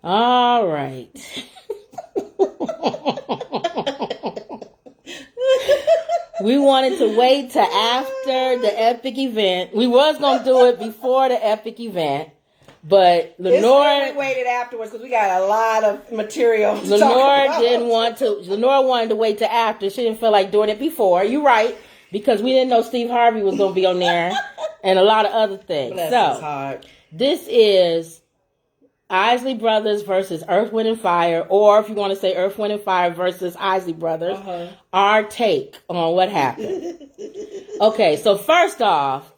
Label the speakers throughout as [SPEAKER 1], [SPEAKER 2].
[SPEAKER 1] All right. We wanted to wait till after the epic event. We was going to do it before the epic event. But Lenora...
[SPEAKER 2] We waited afterwards because we got a lot of material to
[SPEAKER 1] Lenora
[SPEAKER 2] talk
[SPEAKER 1] didn't want to... Lenora wanted to wait till after. She didn't feel like doing it before. You're right. Because we didn't know Steve Harvey was going to be on there. And a lot of other things.
[SPEAKER 2] Bless his heart.
[SPEAKER 1] This is Isley Brothers versus Earth, Wind, and Fire. Or if you want to say Earth, Wind, and Fire versus Isley Brothers. Our take on what happened. Okay, so first off,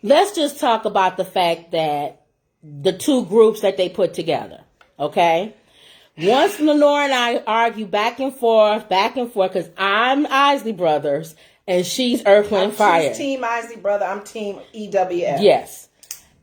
[SPEAKER 1] let's just talk about the fact that the two groups that they put together, okay? Once Lenora and I argue back and forth, because I'm Isley Brothers and she's Earth, Wind, and Fire.
[SPEAKER 2] She's Team Isley Brother, I'm Team EWF.
[SPEAKER 1] Yes.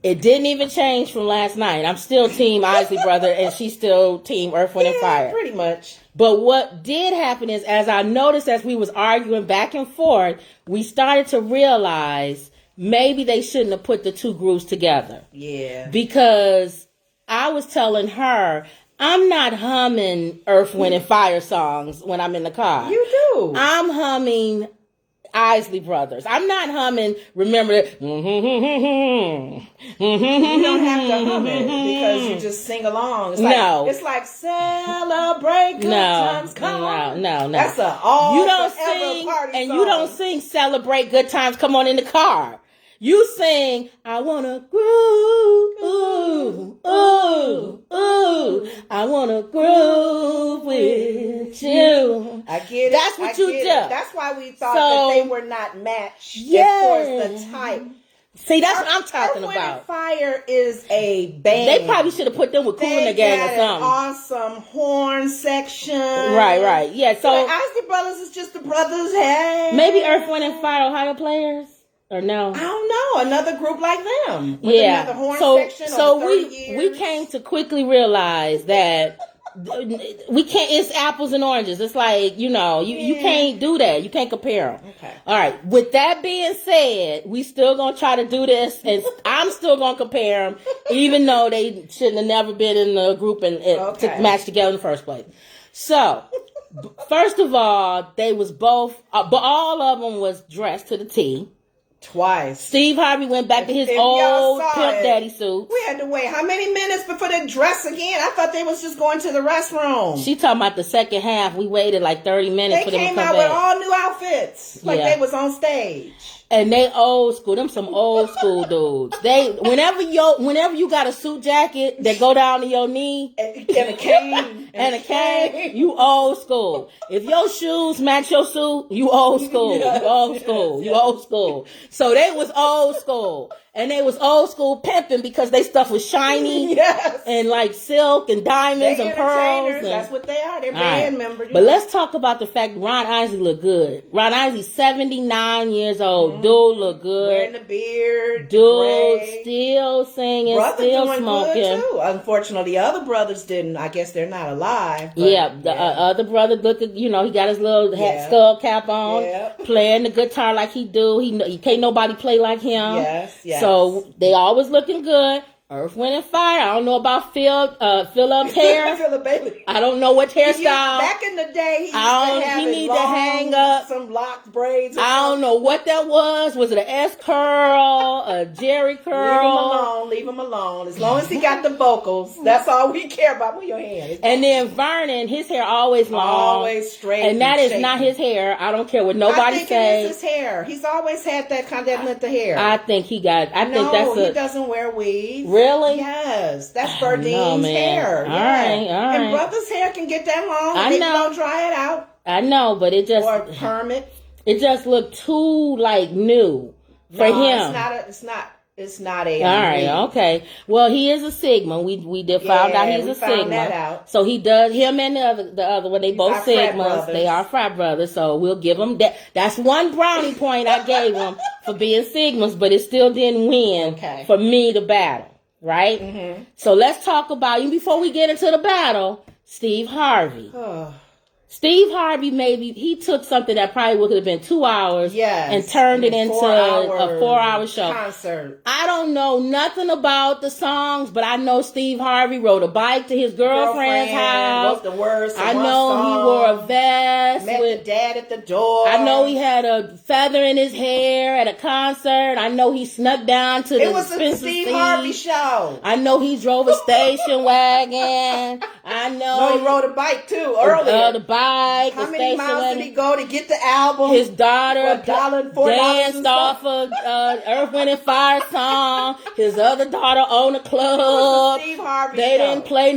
[SPEAKER 1] It didn't even change from last night. I'm still Team Isley Brother and she's still Team Earth, Wind, and Fire.
[SPEAKER 2] Pretty much.
[SPEAKER 1] But what did happen is, as I noticed as we was arguing back and forth, we started to realize... maybe they shouldn't have put the two groups together.
[SPEAKER 2] Yeah.
[SPEAKER 1] Because I was telling her, I'm not humming Earth, Wind, and Fire songs when I'm in the car.
[SPEAKER 2] You do.
[SPEAKER 1] I'm humming Isley Brothers. I'm not humming, remember that.
[SPEAKER 2] You don't have to hum it because you just sing along. It's like, it's like celebrate good times. Come on.
[SPEAKER 1] No.
[SPEAKER 2] That's a all
[SPEAKER 1] you don't
[SPEAKER 2] forever
[SPEAKER 1] sing,
[SPEAKER 2] party
[SPEAKER 1] and
[SPEAKER 2] song.
[SPEAKER 1] you don't sing celebrate good times. Come on in the car. You sing, I wanna groove, ooh, ooh, ooh. I wanna groove with you.
[SPEAKER 2] I get it.
[SPEAKER 1] That's what you do.
[SPEAKER 2] That's why we thought that they were not matched as far as the type.
[SPEAKER 1] See, that's what I'm talking
[SPEAKER 2] Earth, Wind,
[SPEAKER 1] about.
[SPEAKER 2] and Fire is a band.
[SPEAKER 1] They probably should have put them with Kool in the Gang or something.
[SPEAKER 2] Awesome horn section.
[SPEAKER 1] Right. Yeah, so
[SPEAKER 2] Isley Brothers is just the brothers. Hey.
[SPEAKER 1] maybe Earth, Wind, and Fire Ohio players? Or no?
[SPEAKER 2] I don't know. Another group like them. With another horn section.
[SPEAKER 1] So we came to quickly realize that we can't, it's apples and oranges. It's like, you can't do that. You can't compare them.
[SPEAKER 2] Okay.
[SPEAKER 1] All right. With that being said, we still going to try to do this, and I'm still going to compare them, even though they shouldn't have never been in the group and to match together in the first place. So, first of all, they was both, but all of them was dressed to the T.
[SPEAKER 2] Twice.
[SPEAKER 1] Steve Harvey went back to his old Pimp Daddy suit.
[SPEAKER 2] We had to wait how many minutes before they dress again? I thought they was just going to the restroom.
[SPEAKER 1] She talking about the second half. We waited like 30 minutes for them to come back.
[SPEAKER 2] They came out with all new outfits. Like they was on stage.
[SPEAKER 1] And they old school. Them some old school dudes. They whenever you got a suit jacket that go down to your knee
[SPEAKER 2] and a cane
[SPEAKER 1] and a cane, you old school. If your shoes match your suit, you old school.
[SPEAKER 2] Yes,
[SPEAKER 1] you old school. You old school. So they was old school. And they was old school pimping because they stuff was shiny and like silk and diamonds and pearls. And,
[SPEAKER 2] that's what they are. They're band members.
[SPEAKER 1] But let's talk about the fact Ron Isley look good. Ron Isley, 79 years old. Dude look good.
[SPEAKER 2] Wearing the beard.
[SPEAKER 1] Dude still singing,
[SPEAKER 2] brother
[SPEAKER 1] still
[SPEAKER 2] doing
[SPEAKER 1] smoking.
[SPEAKER 2] Good too. Unfortunately, the other brothers didn't. I guess they're not alive. But,
[SPEAKER 1] the other brother looking, he got his little skull cap on, playing the guitar like he do. He can't nobody play like him.
[SPEAKER 2] Yes.
[SPEAKER 1] So they always looking good. Earth, Wind, and Fire. I don't know about Philip's hair.
[SPEAKER 2] Philip Bailey.
[SPEAKER 1] I don't know what hairstyle.
[SPEAKER 2] Back in the day, he need to hang
[SPEAKER 1] up
[SPEAKER 2] some locked braids.
[SPEAKER 1] I don't know what that was. Was it an S curl, a Jerry curl?
[SPEAKER 2] Leave him alone. As long as he got the vocals, that's all we care about. With your hand.
[SPEAKER 1] And then Vernon, his hair always long,
[SPEAKER 2] always straight,
[SPEAKER 1] and that is not his hair. I don't care what nobody says.
[SPEAKER 2] It is his hair. He's always had that kind of length of hair.
[SPEAKER 1] I think he
[SPEAKER 2] doesn't wear weave.
[SPEAKER 1] Really?
[SPEAKER 2] Yes. That's Verdine's hair.
[SPEAKER 1] All right.
[SPEAKER 2] And brother's hair can get that long.
[SPEAKER 1] I
[SPEAKER 2] know. They
[SPEAKER 1] don't
[SPEAKER 2] dry it out.
[SPEAKER 1] I know, but it just...
[SPEAKER 2] Or perm it.
[SPEAKER 1] It just looked too, new for him.
[SPEAKER 2] It's not a...
[SPEAKER 1] All right, okay. Well, he is a Sigma. We did found out he's a Sigma.
[SPEAKER 2] That out.
[SPEAKER 1] So he does, him and the other one, they both Sigmas. They are frat brothers, so we'll give them that. That's one brownie point I gave him for being Sigmas, but it still didn't win for me to battle. Right? Mm-hmm. So let's talk about, before we get into the battle, Steve Harvey. Steve Harvey he took something that probably would have been 2 hours and turned it into a 4-hour show.
[SPEAKER 2] Concert.
[SPEAKER 1] I don't know nothing about the songs, but I know Steve Harvey rode a bike to his girlfriend's house.
[SPEAKER 2] Wrote the words to
[SPEAKER 1] I know
[SPEAKER 2] song.
[SPEAKER 1] He wore a vest.
[SPEAKER 2] Met the dad at the door.
[SPEAKER 1] I know he had a feather in his hair at a concert. I know he snuck down to
[SPEAKER 2] It was a Steve Harvey show.
[SPEAKER 1] I know he drove a station wagon. I know
[SPEAKER 2] he rode a bike too earlier.
[SPEAKER 1] The bike.
[SPEAKER 2] How many miles did he go to get the album?
[SPEAKER 1] His daughter
[SPEAKER 2] $4
[SPEAKER 1] danced off of Earth, Wind and Fire song. His other daughter owned a club.
[SPEAKER 2] Steve Harvey
[SPEAKER 1] they didn't play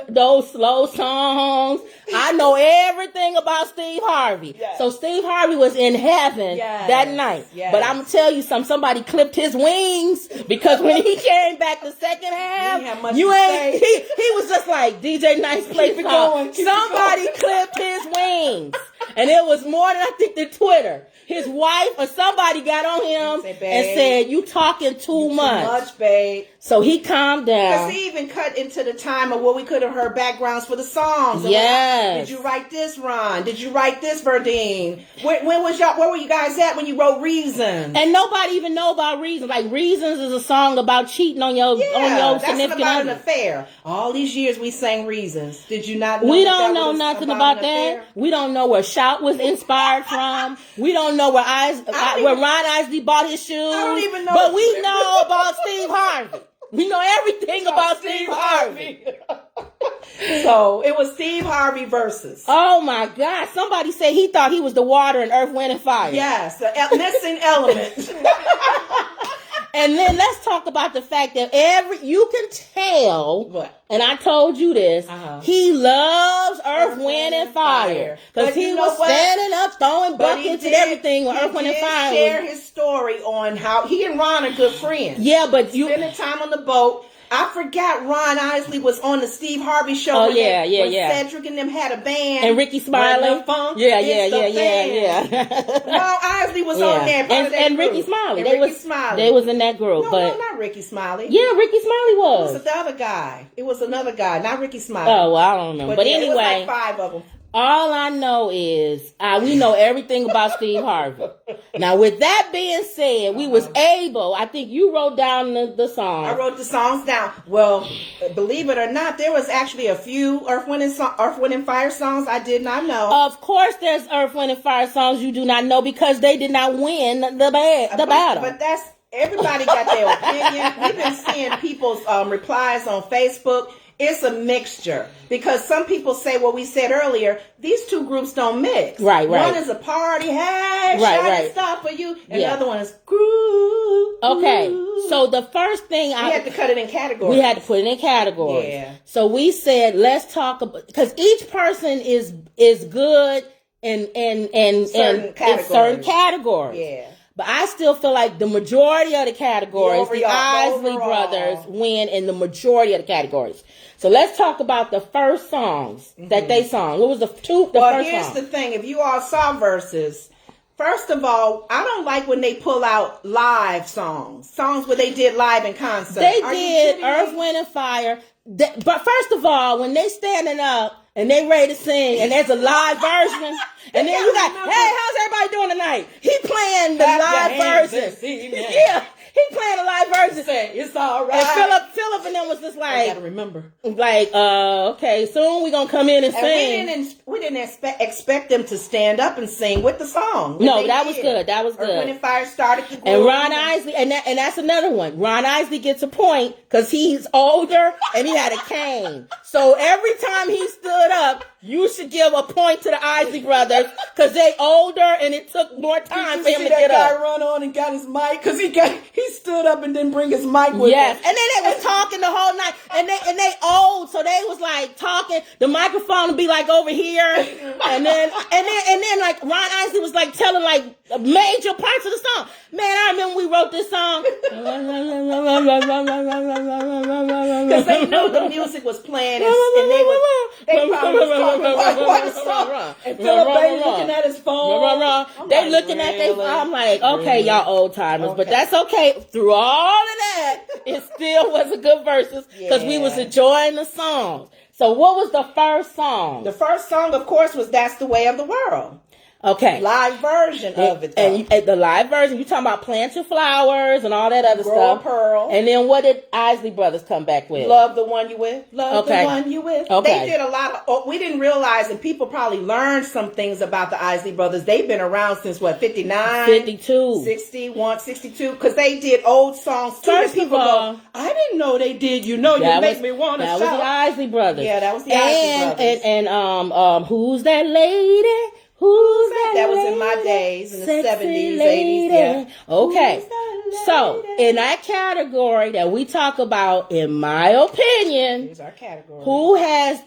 [SPEAKER 1] those slow songs. I know everything about Steve Harvey.
[SPEAKER 2] Yes.
[SPEAKER 1] So Steve Harvey was in heaven that night.
[SPEAKER 2] Yes.
[SPEAKER 1] But I'm going to tell you something. Somebody clipped his wings because when he came back the second half, he was just like, DJ Nice play for going. Somebody clipped his wings. And it was more than I think the Twitter. His wife or somebody got on him and said, you talking too much.
[SPEAKER 2] Too much, babe.
[SPEAKER 1] So he calmed down.
[SPEAKER 2] Because he even cut into the time of where we could have heard backgrounds for the songs.
[SPEAKER 1] Yes.
[SPEAKER 2] Did you write this, Ron? Did you write this, Verdine? Where were you guys at when you wrote Reasons?
[SPEAKER 1] And nobody even know about Reasons. Like Reasons is a song about cheating on your significant
[SPEAKER 2] about
[SPEAKER 1] other.
[SPEAKER 2] An affair. All these years we sang Reasons. Did you not know?
[SPEAKER 1] We don't know nothing about that. We don't know where Shout was inspired from. We don't know where Ron Isley bought his shoes.
[SPEAKER 2] I don't even know.
[SPEAKER 1] But we know about Steve Harvey. We know everything about Steve Harvey.
[SPEAKER 2] So it was Steve Harvey Verzuz.
[SPEAKER 1] Oh my God! Somebody said he thought he was the water in Earth, Wind and Fire.
[SPEAKER 2] Yes, the missing element.
[SPEAKER 1] And then let's talk about the fact that you can tell, and I told you this, he loves Earth, Wind, and Fire. Because he was standing up, throwing buckets and everything with Earth, Wind, and Fire.
[SPEAKER 2] He shared his story on how he and Ron are good friends.
[SPEAKER 1] Yeah, but
[SPEAKER 2] spending time on the boat. I forgot Ron Isley was on the Steve Harvey show.
[SPEAKER 1] When
[SPEAKER 2] Cedric and them had a band.
[SPEAKER 1] And Ricky Smiley. Yeah.
[SPEAKER 2] Ron Isley was on there.
[SPEAKER 1] And Ricky Smiley. They was in that group.
[SPEAKER 2] No, not Ricky Smiley.
[SPEAKER 1] Yeah, Ricky Smiley was.
[SPEAKER 2] It was the other guy. It was another guy, not Ricky Smiley.
[SPEAKER 1] Oh, well, I don't remember. But anyway.
[SPEAKER 2] It was like 5 of them.
[SPEAKER 1] All I know is we know everything about Steve Harvey. Now, with that being said, we was able, I think you wrote down the songs.
[SPEAKER 2] I wrote the songs down. Well, believe it or not, there was actually a few Earth, Wind, and Fire songs I did not know.
[SPEAKER 1] Of course there's Earth, Wind, and Fire songs you do not know because they did not win the battle.
[SPEAKER 2] But that's, everybody got their opinion. We've been seeing people's replies on Facebook. It's a mixture because some people say what we said earlier. These two groups don't mix.
[SPEAKER 1] Right.
[SPEAKER 2] One is a party, hey, shawty, stop for you, and the other one is groove.
[SPEAKER 1] Okay, so the first thing
[SPEAKER 2] we had to cut it in categories.
[SPEAKER 1] We had to put it in categories.
[SPEAKER 2] Yeah.
[SPEAKER 1] So we said let's talk about because each person is good in certain categories.
[SPEAKER 2] Yeah.
[SPEAKER 1] But I still feel like the majority of the categories, the Isley Brothers win in the majority of the categories. So let's talk about the first songs that they sung. What was the first song?
[SPEAKER 2] Well, here's the thing. If you all saw Verzuz, first of all, I don't like when they pull out live songs where they did live in concert.
[SPEAKER 1] They did Earth, Wind, and Fire. But first of all, when they standing up and they ready to sing and there's a live version, and then you got, hey, how's everybody doing tonight? He playing the live version. Yeah. He playing a live version.
[SPEAKER 2] It's all right.
[SPEAKER 1] And Philip and them was just like,
[SPEAKER 2] I gotta remember.
[SPEAKER 1] Like, okay, soon we gonna come in and sing.
[SPEAKER 2] We didn't expect them to stand up and sing with the song.
[SPEAKER 1] No, that was good. That was good.
[SPEAKER 2] Earth, Wind, and Fire started the group.
[SPEAKER 1] And Ron Isley, and that's another one. Ron Isley gets a point because he's older and he had a cane. So every time he stood up, you should give a point to the Isley Brothers because they older and it took more time for him to get up.
[SPEAKER 2] That guy run on and got his mic because he stood up and didn't bring his mic with him.
[SPEAKER 1] Yes, and then they was talking the whole night, and they old, so they was like talking. The microphone would be like over here, and then like Ron Isley was like telling like major parts of the song. Man, I remember we wrote this song
[SPEAKER 2] because they knew the music was playing, and they probably was talking about the song. And Philip Bailey looking at his phone.
[SPEAKER 1] They looking at their phone. I'm like, okay, y'all old timers, but that's okay. Through all of that, it still was a good Verzuz because we was enjoying the songs. So what was the first song?
[SPEAKER 2] The first song, of course, was "That's the Way of the World."
[SPEAKER 1] Okay.
[SPEAKER 2] Live version of it, though.
[SPEAKER 1] And the live version, you talking about Plant Your Flowers and all that other
[SPEAKER 2] Grow a
[SPEAKER 1] stuff.
[SPEAKER 2] Pearl.
[SPEAKER 1] And then what did Isley Brothers come back with?
[SPEAKER 2] Love the One You With. Love the One You With.
[SPEAKER 1] Okay.
[SPEAKER 2] They did a lot of, we didn't realize, and people probably learned some things about the Isley Brothers. They've been around since, 59?
[SPEAKER 1] 52.
[SPEAKER 2] 61, 62, because they did old songs too.
[SPEAKER 1] First
[SPEAKER 2] People
[SPEAKER 1] of all,
[SPEAKER 2] go, I didn't know they did. You know, you make me want to shout.
[SPEAKER 1] That was the Isley Brothers.
[SPEAKER 2] Yeah, that was the Isley Brothers.
[SPEAKER 1] And Who's That Lady? Who's that?
[SPEAKER 2] That was
[SPEAKER 1] lady?
[SPEAKER 2] in my days, in the
[SPEAKER 1] Sexy
[SPEAKER 2] 70s,
[SPEAKER 1] lady.
[SPEAKER 2] 80s. Yeah.
[SPEAKER 1] Okay. So, in that category that we talk about, in my opinion,
[SPEAKER 2] here's our category.
[SPEAKER 1] who has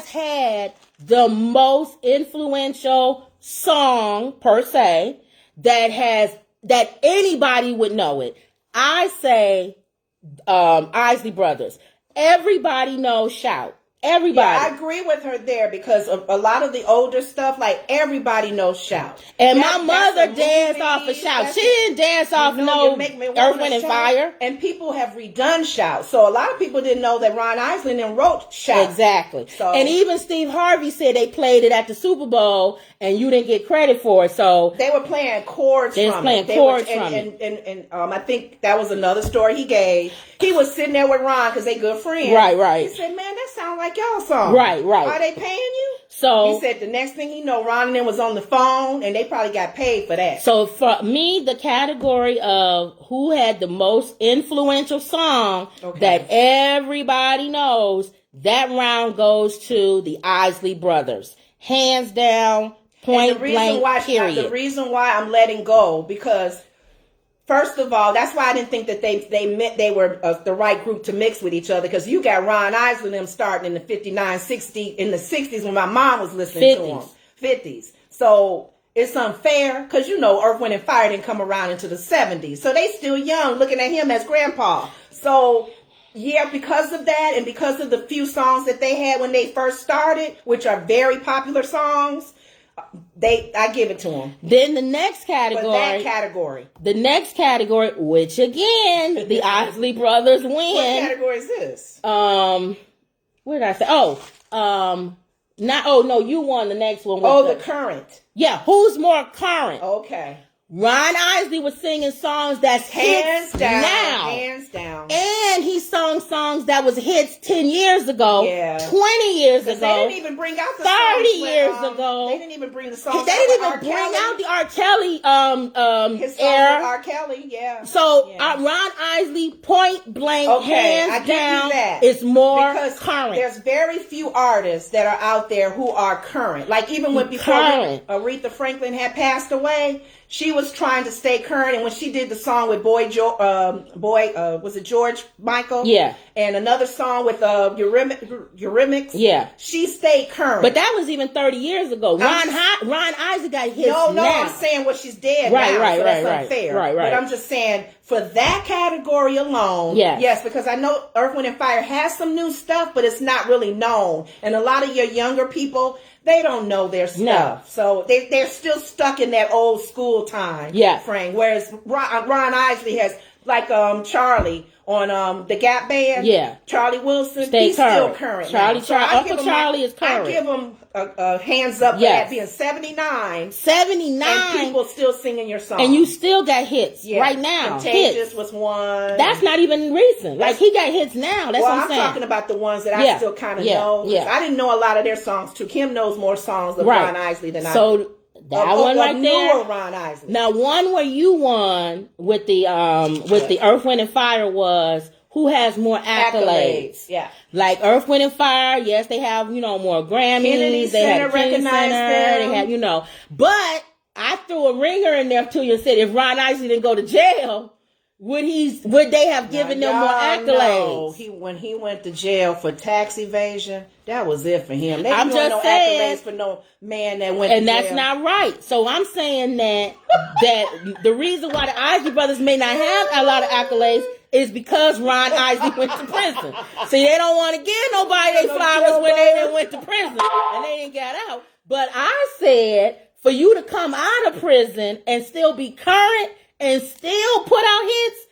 [SPEAKER 1] had the most influential song per se that anybody would know it? I say Isley Brothers. Everybody knows Shout. Everybody.
[SPEAKER 2] Yeah, I agree with her there because a lot of the older stuff, like everybody knows Shout.
[SPEAKER 1] And my mother danced off of Shout. She didn't dance off no Earth, Wind, and Fire.
[SPEAKER 2] And people have redone Shout. So a lot of people didn't know that Ron Isley then wrote Shout.
[SPEAKER 1] Exactly.
[SPEAKER 2] So,
[SPEAKER 1] and even Steve Harvey said they played it at the Super Bowl and you didn't get credit for it. So
[SPEAKER 2] they were playing chords from it. And I think that was another story he gave. He was sitting there with Ron because they good friends.
[SPEAKER 1] Right.
[SPEAKER 2] He said, man, that sounds like y'all song.
[SPEAKER 1] Right.
[SPEAKER 2] Are they paying you?
[SPEAKER 1] So
[SPEAKER 2] he said the next thing he know, Ron and them was on the phone and they probably got paid for that.
[SPEAKER 1] So for me, the category of who had the most influential song that everybody knows, that round goes to the Isley Brothers. Hands down, point blank, period.
[SPEAKER 2] The reason why I'm letting go, because first of all, that's why I didn't think that they were the right group to mix with each other, because you got Ron Isley and them starting in the 59, 60, in the 60s when my mom was listening to them. 50s. So it's unfair because, Earth, Wind, and Fire didn't come around into the 70s. So they still young, looking at him as grandpa. So, yeah, because of that and because of the few songs that they had when they first started, which are very popular songs, I give it to them.
[SPEAKER 1] Then the next category. The next category, which again, the Isley Brothers win.
[SPEAKER 2] What category is this?
[SPEAKER 1] What did I say? You won the next one.
[SPEAKER 2] The current.
[SPEAKER 1] Yeah, who's more current?
[SPEAKER 2] Okay.
[SPEAKER 1] Ron Isley was singing songs that's
[SPEAKER 2] hands
[SPEAKER 1] hits
[SPEAKER 2] down,
[SPEAKER 1] now.
[SPEAKER 2] Hands down.
[SPEAKER 1] And he sung songs that was hits 10 years ago, 20 years ago.
[SPEAKER 2] They didn't even bring out the
[SPEAKER 1] 30 years ago.
[SPEAKER 2] They didn't even bring the songs.
[SPEAKER 1] They didn't even bring out the R. Kelly
[SPEAKER 2] his
[SPEAKER 1] era.
[SPEAKER 2] R. Kelly, yeah.
[SPEAKER 1] So Ron Isley, point blank, hands down, is more current.
[SPEAKER 2] There's very few artists that are out there who are current. Like even when before Aretha Franklin had passed away, she was trying to stay current, and when she did the song with was it George Michael?
[SPEAKER 1] Yeah.
[SPEAKER 2] And another song with Eurythmics.
[SPEAKER 1] Yeah.
[SPEAKER 2] She stayed current.
[SPEAKER 1] But that was even 30 years ago. Ron Isley got hits now.
[SPEAKER 2] No, I'm saying she's dead now, so that's unfair.
[SPEAKER 1] Right.
[SPEAKER 2] But I'm just saying, for that category alone, yes, because I know Earth, Wind, and Fire has some new stuff, but it's not really known. And a lot of your younger people, they don't know their stuff. No. So they're still stuck in that old school time frame. Whereas Ron Isley has, like Charlie on the Gap Band. Yeah. Charlie Wilson, he's still current. Uncle Charlie is current. I give him a hands up for that being 79.
[SPEAKER 1] 79.
[SPEAKER 2] And people still singing your song.
[SPEAKER 1] And you still got hits right now.
[SPEAKER 2] Contagious was one.
[SPEAKER 1] That's not even recent. Like, he got hits now. That's what I'm saying.
[SPEAKER 2] I'm talking about the ones that I still kind of know. Yeah. I didn't know a lot of their songs, too. Kim knows more songs of Ron Isley than I do.
[SPEAKER 1] That one right there.
[SPEAKER 2] Ron Isley.
[SPEAKER 1] Now, one where you won with the Earth, Wind, and Fire was who has more accolades.
[SPEAKER 2] Yeah.
[SPEAKER 1] Like Earth, Wind, and Fire, yes, they have, more Grammys.
[SPEAKER 2] Kennedy Center recognized them.
[SPEAKER 1] They have, but I threw a ringer in there to you and said if Ron Isley didn't go to jail, would they have given them more accolades?
[SPEAKER 2] No. When he went to jail for tax evasion, that was it for him. They
[SPEAKER 1] I'm
[SPEAKER 2] didn't
[SPEAKER 1] just
[SPEAKER 2] saying, accolades for no man that went to jail.
[SPEAKER 1] And that's not right. So I'm saying that the reason why the Isley Brothers may not have a lot of accolades is because Ron Isley went to prison. See, they don't want to give nobody their flowers when they didn't went to prison and they didn't get out. But I said for you to come out of prison and still be current and still put out hits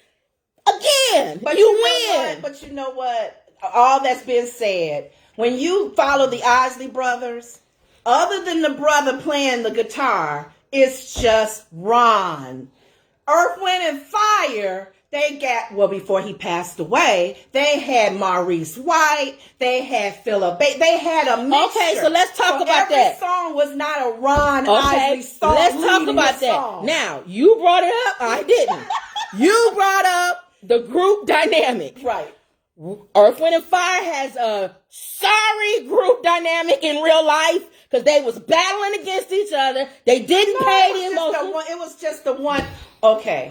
[SPEAKER 1] again,
[SPEAKER 2] but
[SPEAKER 1] you win.
[SPEAKER 2] But you know what? all that's been said, when you follow the Isley Brothers, other than the brother playing the guitar, it's just Ron. Earth, Wind, and Fire, they got, well, before he passed away, they had Maurice White, they had Philip Bailey, they had a mixture.
[SPEAKER 1] Okay, so let's talk about that.
[SPEAKER 2] Every song was not a Ron Isley song.
[SPEAKER 1] Let's talk about that.
[SPEAKER 2] Song.
[SPEAKER 1] Now, you brought it up, I didn't. You brought up the group dynamic.
[SPEAKER 2] Right.
[SPEAKER 1] Earth, Wind, and Fire has a sorry group dynamic in real life because they was battling against each other. They didn't pay the emotions.
[SPEAKER 2] It was just the one. Okay.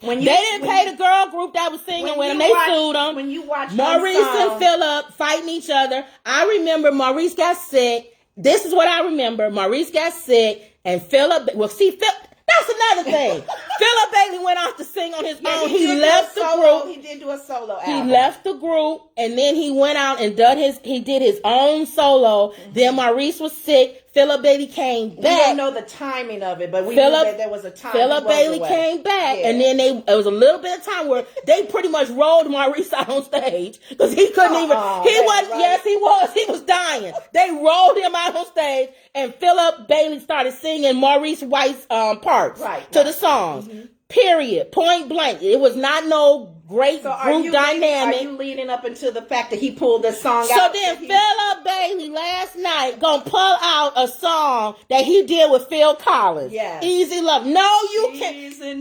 [SPEAKER 1] They didn't pay the girl group that was singing with them. They sued them.
[SPEAKER 2] When you watch
[SPEAKER 1] Maurice and Philip fighting each other. I remember Maurice got sick. This is what I remember. Maurice got sick and Philip. Well, see, that's another thing. Philip Bailey went off to sing on his own. He left the group.
[SPEAKER 2] He did do a solo album.
[SPEAKER 1] He left the group and then he went out and did his own solo. Mm-hmm. Then Maurice was sick. Philip Bailey came back.
[SPEAKER 2] We don't know the timing of it, but we knew that there was a time.
[SPEAKER 1] Philip Bailey came back, and then it was a little bit of time where they pretty much rolled Maurice out on stage because he couldn't even. He was. Right. Yes, he was. He was dying. They rolled him out on stage, and Philip Bailey started singing Maurice White's parts to the songs. Mm-hmm. Period. Point blank. It was not no great group dynamic.
[SPEAKER 2] Are you leading up into the fact that he pulled this song out?
[SPEAKER 1] So then Philip Bailey last night gonna pull out a song that he did with Phil Collins.
[SPEAKER 2] Yes.
[SPEAKER 1] Easy Love. No, you can't.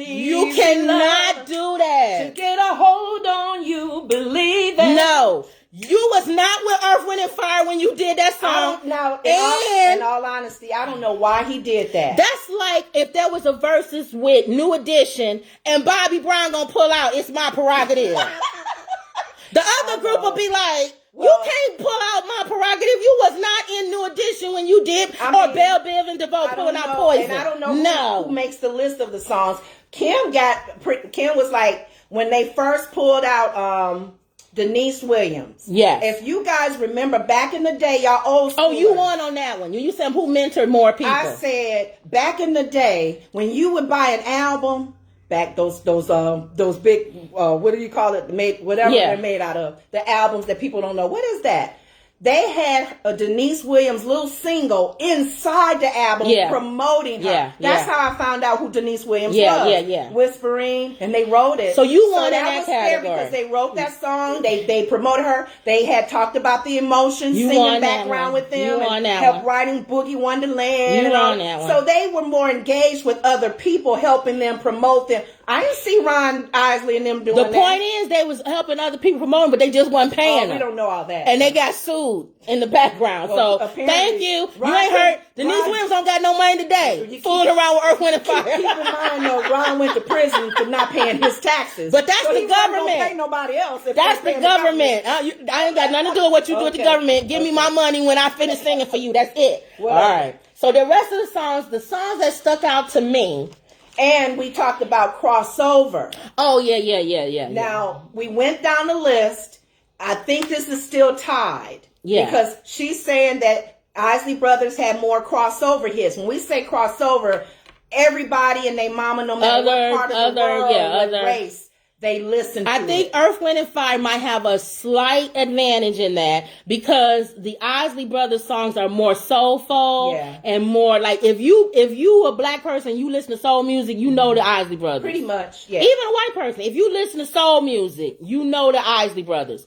[SPEAKER 1] You cannot do that.
[SPEAKER 2] To get a hold on you, believe it.
[SPEAKER 1] No. You was not with Earth, Wind, and Fire when you did that song.
[SPEAKER 2] In all honesty, I don't know why he did that.
[SPEAKER 1] That's like if there was a Verzuz with New Edition and Bobby Brown gonna pull out It's My Prerogative. The other group will be like, you can't pull out My Prerogative. You was not in New Edition when you did, or Belle Biv and DeVoe pulling out Poison.
[SPEAKER 2] And I don't know who makes the list of the songs. Kim was like, when they first pulled out Denise Williams.
[SPEAKER 1] Yes.
[SPEAKER 2] If you guys remember back in the day, y'all old school.
[SPEAKER 1] Oh, you won on that one. You said who mentored more people.
[SPEAKER 2] I said back in the day when you would buy an album, back those big what do you call it? They're made out of. The albums that people don't know. What is that? They had a Denise Williams little single inside the album promoting her. That's how I found out who Denise Williams was. Whispering, and they wrote it.
[SPEAKER 1] So you won in that
[SPEAKER 2] category. Because they wrote that song. They promoted her. They had talked about the emotions, singing background with them, and helped writing Boogie Wonderland.
[SPEAKER 1] You won that one.
[SPEAKER 2] So they were more engaged with other people, helping them promote them. I didn't see Ron Isley and them doing that.
[SPEAKER 1] The point is, they was helping other people promote them, but they just wasn't paying them.
[SPEAKER 2] We don't know all that.
[SPEAKER 1] And they got sued in the background. So thank you. You ain't heard. Denise Williams don't got no money today. Fooling around with Earth, Wind, and Fire.
[SPEAKER 2] Keep in mind, though, Ron went to prison for not paying his taxes.
[SPEAKER 1] But that's the government.
[SPEAKER 2] Don't pay nobody else.
[SPEAKER 1] That's the government. I ain't got nothing to do with what you do with the government. Give me my money when I finish singing for you. That's it. All right. So the rest of the songs that stuck out to me.
[SPEAKER 2] And we talked about crossover.
[SPEAKER 1] Oh, yeah.
[SPEAKER 2] Now, we went down the list. I think this is still tied.
[SPEAKER 1] Yeah.
[SPEAKER 2] Because she's saying that Isley Brothers had more crossover hits. When we say crossover, everybody and their mama, no matter what part of the world, what race, they listen to
[SPEAKER 1] I think Earth, Wind, and Fire might have a slight advantage in that because the Isley Brothers songs are more soulful and more like if you a black person, you listen to soul music, you know the Isley Brothers.
[SPEAKER 2] Pretty much, yeah.
[SPEAKER 1] Even a white person, if you listen to soul music, you know the Isley Brothers.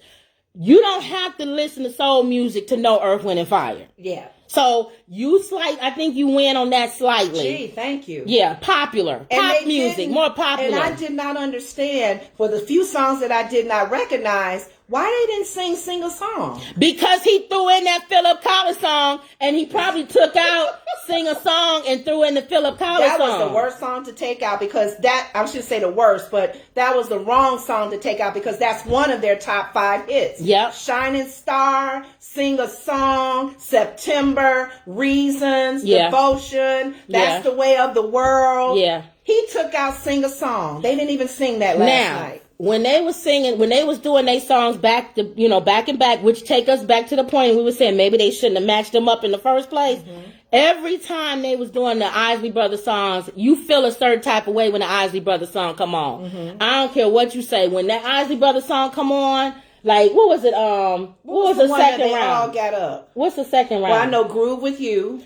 [SPEAKER 1] You don't have to listen to soul music to know Earth, Wind, and Fire.
[SPEAKER 2] Yeah.
[SPEAKER 1] So I think you win on that slightly.
[SPEAKER 2] Gee, thank you.
[SPEAKER 1] Yeah, popular. Pop music, more popular.
[SPEAKER 2] And I did not understand, for the few songs that I did not recognize, why they didn't sing a song.
[SPEAKER 1] Because he threw in that Philip Collins song, and he probably took out Sing a Song and threw in the Philip Collins song.
[SPEAKER 2] That was the worst song to take out because I should say the worst, but that was the wrong song to take out because that's one of their top 5 hits.
[SPEAKER 1] Yep.
[SPEAKER 2] Shining Star, Sing a Song, September, Reasons, Devotion, That's the Way of the World.
[SPEAKER 1] Yeah.
[SPEAKER 2] He took out Sing a Song. They didn't even sing that last night.
[SPEAKER 1] When they was doing their songs back and back, which take us back to the point we were saying maybe they shouldn't have matched them up in the first place. Mm-hmm. Every time they was doing the Isley Brothers songs, you feel a certain type of way when the Isley Brothers song come on. Mm-hmm. I don't care what you say. When that Isley Brothers song come on, Like, what was it? What was the
[SPEAKER 2] one
[SPEAKER 1] second
[SPEAKER 2] that they
[SPEAKER 1] round?
[SPEAKER 2] all got up.
[SPEAKER 1] What's the second round?
[SPEAKER 2] Well, I know Groove With You.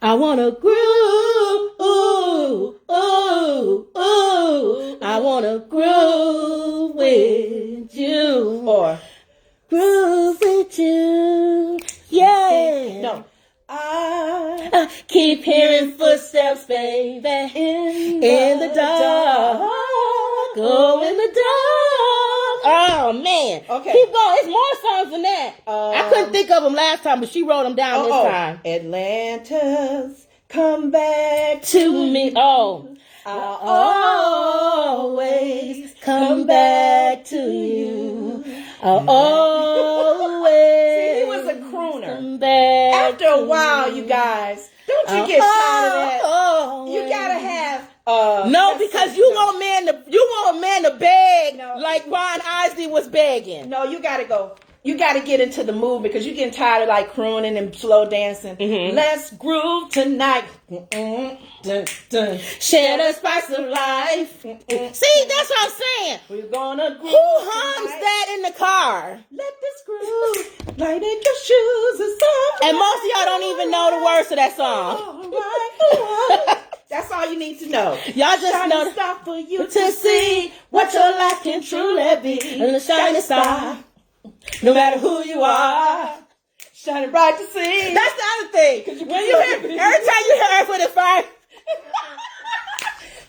[SPEAKER 1] I wanna groove, ooh, ooh, ooh. I wanna groove with you.
[SPEAKER 2] Or
[SPEAKER 1] groove with you. Yeah.
[SPEAKER 2] No. I
[SPEAKER 1] keep hearing footsteps, baby, in the dark. Go in the dark. Oh, man.
[SPEAKER 2] Okay.
[SPEAKER 1] Keep going. It's more songs than that. I couldn't think of them last time, but she wrote them down this time.
[SPEAKER 2] Atlanta's come back
[SPEAKER 1] To me. Oh.
[SPEAKER 2] I'll
[SPEAKER 1] always come back to you. I'll always
[SPEAKER 2] See, he was a crooner.
[SPEAKER 1] come back.
[SPEAKER 2] After a while, you guys, don't you get tired of that? You gotta have
[SPEAKER 1] no, because you want a man to beg
[SPEAKER 2] No.
[SPEAKER 1] like Ron Isley was begging.
[SPEAKER 2] No, you gotta go. You gotta get into the mood because you're getting tired of like crooning and slow dancing.
[SPEAKER 1] Mm-hmm.
[SPEAKER 2] Let's groove tonight. Dun, dun.
[SPEAKER 1] Share the spice of life. See, that's what I'm saying.
[SPEAKER 2] We're gonna groove.
[SPEAKER 1] Who hums
[SPEAKER 2] tonight.
[SPEAKER 1] that in the car?
[SPEAKER 2] Let this groove light in your shoes and something.
[SPEAKER 1] And most of y'all don't even know the words to that song.
[SPEAKER 2] All right. That's all you need to know.
[SPEAKER 1] Y'all just
[SPEAKER 2] Shining
[SPEAKER 1] know
[SPEAKER 2] star for you to see what your life can truly be.
[SPEAKER 1] and the shining star.
[SPEAKER 2] No matter who you are, shining bright to see.
[SPEAKER 1] That's the other thing. When you hear, every time you hear Earth, Wind and Fire,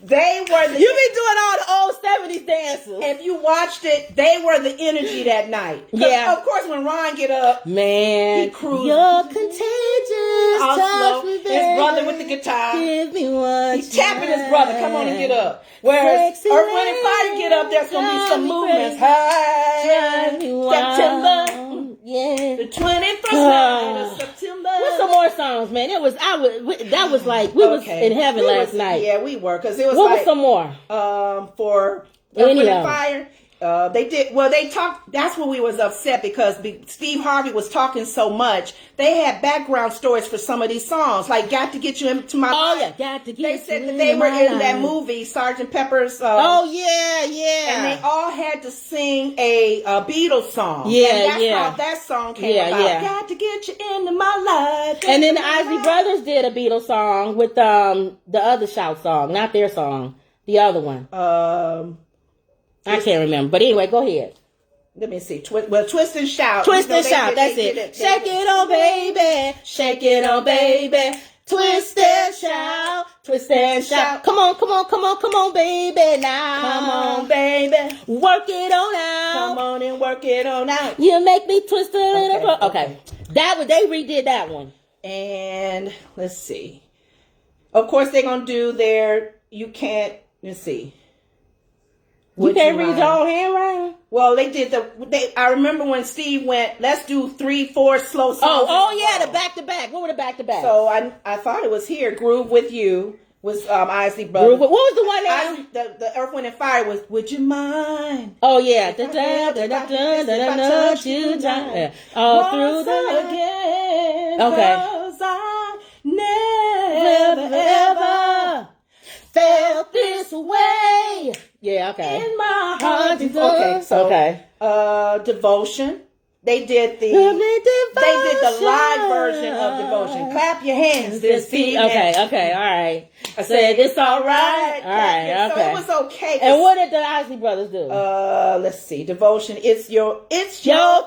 [SPEAKER 2] they were the.
[SPEAKER 1] you be doing all the old 70s dances.
[SPEAKER 2] If you watched it, they were the energy that night. 'Cause
[SPEAKER 1] Yeah.
[SPEAKER 2] Of course, when Ron get up,
[SPEAKER 1] Man,
[SPEAKER 2] he cruised.
[SPEAKER 1] you're contagious.
[SPEAKER 2] All
[SPEAKER 1] Touch
[SPEAKER 2] slow.
[SPEAKER 1] me,
[SPEAKER 2] His
[SPEAKER 1] baby.
[SPEAKER 2] brother with the guitar.
[SPEAKER 1] Give me one.
[SPEAKER 2] He's tapping his brother. Come on and get up. Whereas
[SPEAKER 1] Sexy
[SPEAKER 2] Earth, Wind, and Fire get up, there's going to be some movements.
[SPEAKER 1] Drive me wild.
[SPEAKER 2] September.
[SPEAKER 1] Yeah.
[SPEAKER 2] The 21st night of September.
[SPEAKER 1] What's some more songs, man? That was like we was in heaven last night.
[SPEAKER 2] Yeah, we were because it was
[SPEAKER 1] What
[SPEAKER 2] like
[SPEAKER 1] was some more?
[SPEAKER 2] For Earth, Wind, and Fire. They did well. They talked. That's when we was upset because Steve Harvey was talking so much. They had background stories for some of these songs, like "Got to Get You Into My
[SPEAKER 1] Oh
[SPEAKER 2] Life."
[SPEAKER 1] yeah, got to get.
[SPEAKER 2] They said that they were in that movie, Sergeant Pepper's.
[SPEAKER 1] Oh yeah, yeah.
[SPEAKER 2] And they all had to sing a Beatles song.
[SPEAKER 1] Yeah,
[SPEAKER 2] and that's
[SPEAKER 1] yeah.
[SPEAKER 2] how that song came about.
[SPEAKER 1] Yeah.
[SPEAKER 2] Got to get you into my life.
[SPEAKER 1] And then the Isley Brothers did a Beatles song with the other Shout song, not their song, the other one. I can't remember, but anyway, go ahead.
[SPEAKER 2] Let me see. Twist and Shout.
[SPEAKER 1] Twist and Shout. That's it. Shake it on, baby. Shake it on, baby. Twist and shout. Twist and shout. Come on, come on, come on, come on, baby. Now.
[SPEAKER 2] Come on, baby.
[SPEAKER 1] Work it on out.
[SPEAKER 2] Come on and work it on out.
[SPEAKER 1] You make me twist a little. Okay. They redid that one.
[SPEAKER 2] And let's see. Of course, they're gonna do their. You can't. Let's see.
[SPEAKER 1] You can't read your own handwriting?
[SPEAKER 2] Well, they did I remember when Steve went, let's do 3-4 slow songs.
[SPEAKER 1] Oh yeah, the back to back. What were the back to back?
[SPEAKER 2] So I thought it was here. Groove With You was Isley Brothers.
[SPEAKER 1] What was the one that?
[SPEAKER 2] The Earth, Wind, and Fire was Would You Mind?
[SPEAKER 1] Oh yeah. All through the
[SPEAKER 2] again.
[SPEAKER 1] Okay.
[SPEAKER 2] 'Cause I never ever
[SPEAKER 1] felt this way. Yeah, okay.
[SPEAKER 2] in my heart.
[SPEAKER 1] Okay, so
[SPEAKER 2] Devotion. They did the live version of Devotion. Clap your hands this evening.
[SPEAKER 1] Okay, all right. I said it's all right. All right,
[SPEAKER 2] So
[SPEAKER 1] okay.
[SPEAKER 2] it was okay.
[SPEAKER 1] And what did the Isley Brothers do?
[SPEAKER 2] Let's see. Devotion. It's your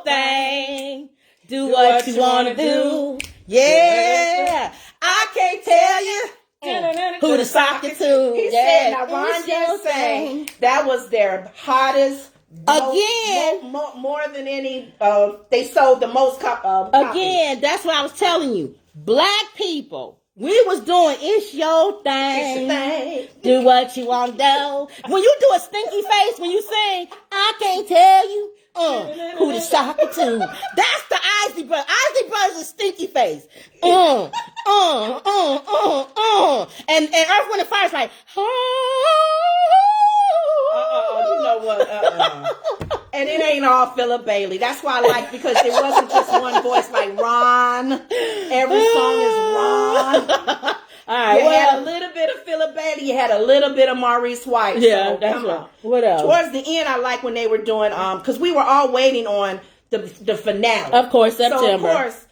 [SPEAKER 1] thing. Do what you want to do. Yeah. I can't tell you who to sock it to.
[SPEAKER 2] He said, now Ron didn't say that was their hottest.
[SPEAKER 1] Again.
[SPEAKER 2] More than any, they sold the most copies.
[SPEAKER 1] Again, that's what I was telling you. Black people, we was doing It's Your Thing. Do what you want to do. When you do a stinky face, when you sing, I can't tell you who to sock it to. That's the Isley Brothers. Isley Brothers is stinky face. And Earth, Wind, and Fire's like,
[SPEAKER 2] you know what? And it ain't all Philip Bailey. That's why I like, because it wasn't just one voice like Ron. Every song is Ron.
[SPEAKER 1] All right,
[SPEAKER 2] You had a little bit of Philip Bailey. You had a little bit of Maurice White.
[SPEAKER 1] Yeah,
[SPEAKER 2] so,
[SPEAKER 1] that's right. What else?
[SPEAKER 2] Towards the end, I like when they were doing because we were all waiting on the finale.
[SPEAKER 1] Of course, September.
[SPEAKER 2] So of course,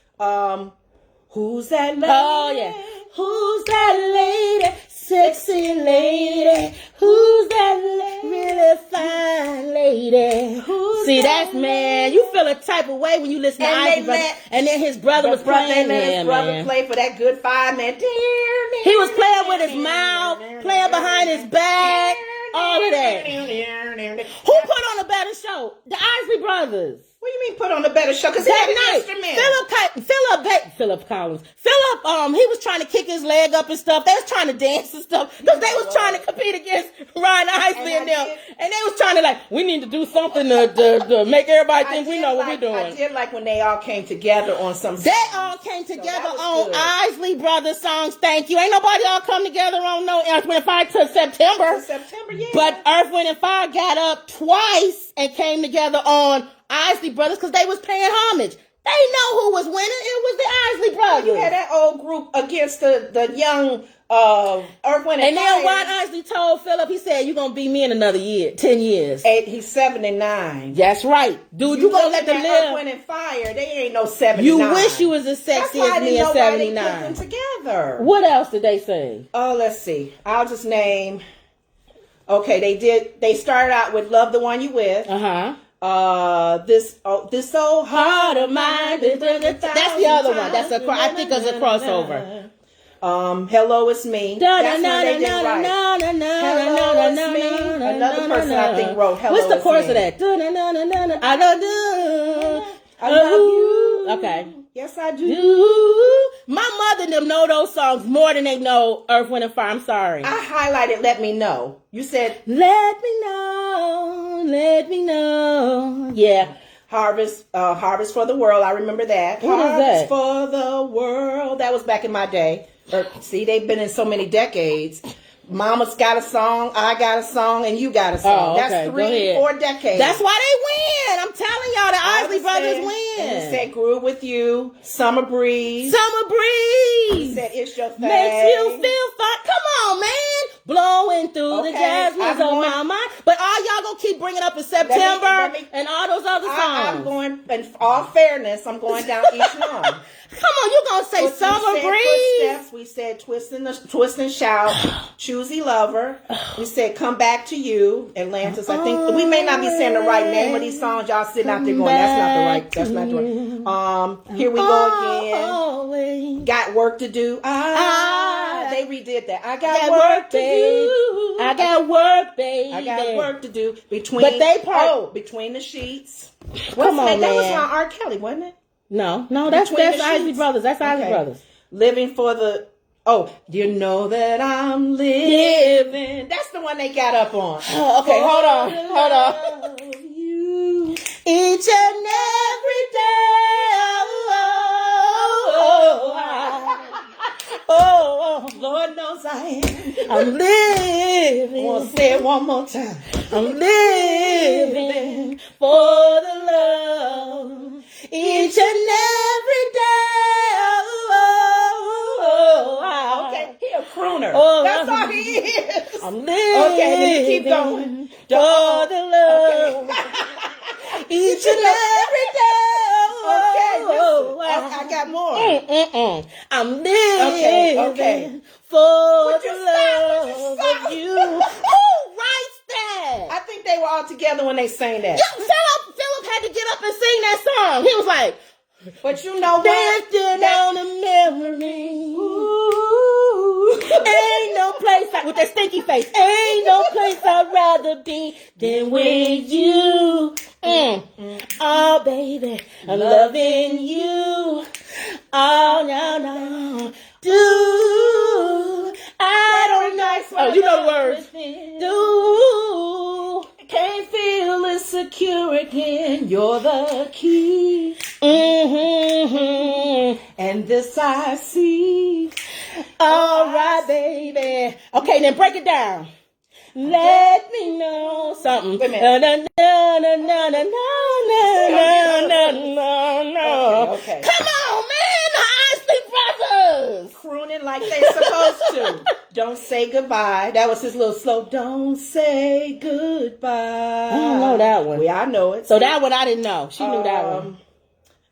[SPEAKER 2] who's that lady?
[SPEAKER 1] Oh yeah, who's that lady? Sexy lady. Who's that really fine lady? See, that's man. You feel a type of way when you listen to Isley Brothers. And then his brother was playing.
[SPEAKER 2] They let his brother play for that good five-man.
[SPEAKER 1] He was playing with his mouth, playing behind his back, all of that. Who put on a better show? The Isley Brothers.
[SPEAKER 2] What do you mean put on a better show? Because he had an instrument.
[SPEAKER 1] Philip Collins. He was trying to kick his leg up and stuff. They was trying to dance and stuff because they was trying to compete against Ryan Isley and them. And they was trying to we need to do something to make everybody think we know what we're doing.
[SPEAKER 2] I did like when they all came together on some songs.
[SPEAKER 1] They all came together on Isley Brothers songs. Thank you. Ain't nobody all come together on no Earth, Wind, and Fire till September.
[SPEAKER 2] Yeah.
[SPEAKER 1] But Earth, Wind, and Fire got up twice and came together on Isley Brothers because they was paying homage. They know who was winning. It was the Isley Brothers.
[SPEAKER 2] You had that old group against the young Earth, Wind, and Fire.
[SPEAKER 1] And then Ron Isley told Philip, he said, you're going to be me in another year, 10 years.
[SPEAKER 2] He's 79.
[SPEAKER 1] That's right. Dude, you going to let them live.
[SPEAKER 2] Earth, Wind, and Fire, they ain't no 79.
[SPEAKER 1] You wish you was as sexy as me in 79.
[SPEAKER 2] That's why I didn't know why they put them together.
[SPEAKER 1] What else did they say?
[SPEAKER 2] Oh, let's see. I'll just name. Okay, they started out with Love the One You With.
[SPEAKER 1] Uh-huh.
[SPEAKER 2] This old heart of mine.
[SPEAKER 1] That's the other one. I think it's a crossover.
[SPEAKER 2] Hello, It's Me. That's when they did right. Hello, It's Me. Another person I think wrote Hello,
[SPEAKER 1] What's the chorus of that? I love you. Okay.
[SPEAKER 2] Yes, I do.
[SPEAKER 1] My mother and them know those songs more than they know Earth, Wind, and Fire. I'm sorry.
[SPEAKER 2] I highlighted Let Me Know. You said
[SPEAKER 1] Let me know, let me know. Yeah.
[SPEAKER 2] Harvest for the World. I remember that.
[SPEAKER 1] What
[SPEAKER 2] Harvest
[SPEAKER 1] is that?
[SPEAKER 2] for the World. That was back in my day. See, they've been in so many decades. Mama's got a song, I got a song, and you got a song.
[SPEAKER 1] Oh, okay.
[SPEAKER 2] That's 3-4 decades.
[SPEAKER 1] That's why they win. I'm telling y'all, the Isley Brothers win.
[SPEAKER 2] And he said, Grew With You, Summer Breeze.
[SPEAKER 1] Summer Breeze.
[SPEAKER 2] He said, It's Your Thing.
[SPEAKER 1] Makes you feel fun. Come on, man. Blowing through the jasmines on my mind. But all y'all gonna keep bringing up in September and all those other songs.
[SPEAKER 2] I'm going, in all fairness, I'm going down each one.
[SPEAKER 1] Come on, you gonna say Summer Breeze?
[SPEAKER 2] Footsteps. We said Twist and Shout, Choosy Lover. We said Come Back to You, Atlantis. I think we may not be saying the right name of these songs. Y'all sitting out there going, that's not the right. Here We Go Again. Got Work to Do. They redid that. I got work to do.
[SPEAKER 1] I got work, baby.
[SPEAKER 2] I got work to do. Between the Sheets.
[SPEAKER 1] Come on, man.
[SPEAKER 2] That was on R. Kelly, wasn't it?
[SPEAKER 1] No, that's Isley Brothers. That's Isley Brothers.
[SPEAKER 2] Living for the. You know that I'm living. That's the one they got up on.
[SPEAKER 1] Okay, hold on.
[SPEAKER 2] You
[SPEAKER 1] each and every day.
[SPEAKER 2] Lord knows I am.
[SPEAKER 1] I'm living.
[SPEAKER 2] I want to say it one more time.
[SPEAKER 1] I'm living for the love each and every day.
[SPEAKER 2] Okay, he a crooner.
[SPEAKER 1] That's
[SPEAKER 2] all he is.
[SPEAKER 1] I'm living.
[SPEAKER 2] Okay, let me keep going.
[SPEAKER 1] For the love each and every day.
[SPEAKER 2] I got more.
[SPEAKER 1] I'm living for the love of you. Who writes that?
[SPEAKER 2] I think they were all together when they sang that.
[SPEAKER 1] Philip had to get up and sing that song. He was like,
[SPEAKER 2] but you know what?
[SPEAKER 1] Dancing on a memory. Ooh. Ain't no place with that stinky face. Ain't no place I'd rather be than with you. Oh, baby, I'm loving you. Oh, no. I don't know. Oh, you know the words.
[SPEAKER 2] Can't feel insecure again. You're the key. And this I see.
[SPEAKER 1] All right, baby. Okay, then break it down. Let me know something.
[SPEAKER 2] Wait a minute.
[SPEAKER 1] No. Okay. Come on, man. The Isley Brothers.
[SPEAKER 2] Crooning like they supposed yours too. Don't say goodbye. That was his little slow. Don't say goodbye. I
[SPEAKER 1] don't know that one.
[SPEAKER 2] Yeah, I know it.
[SPEAKER 1] So that one I didn't know. She knew that one.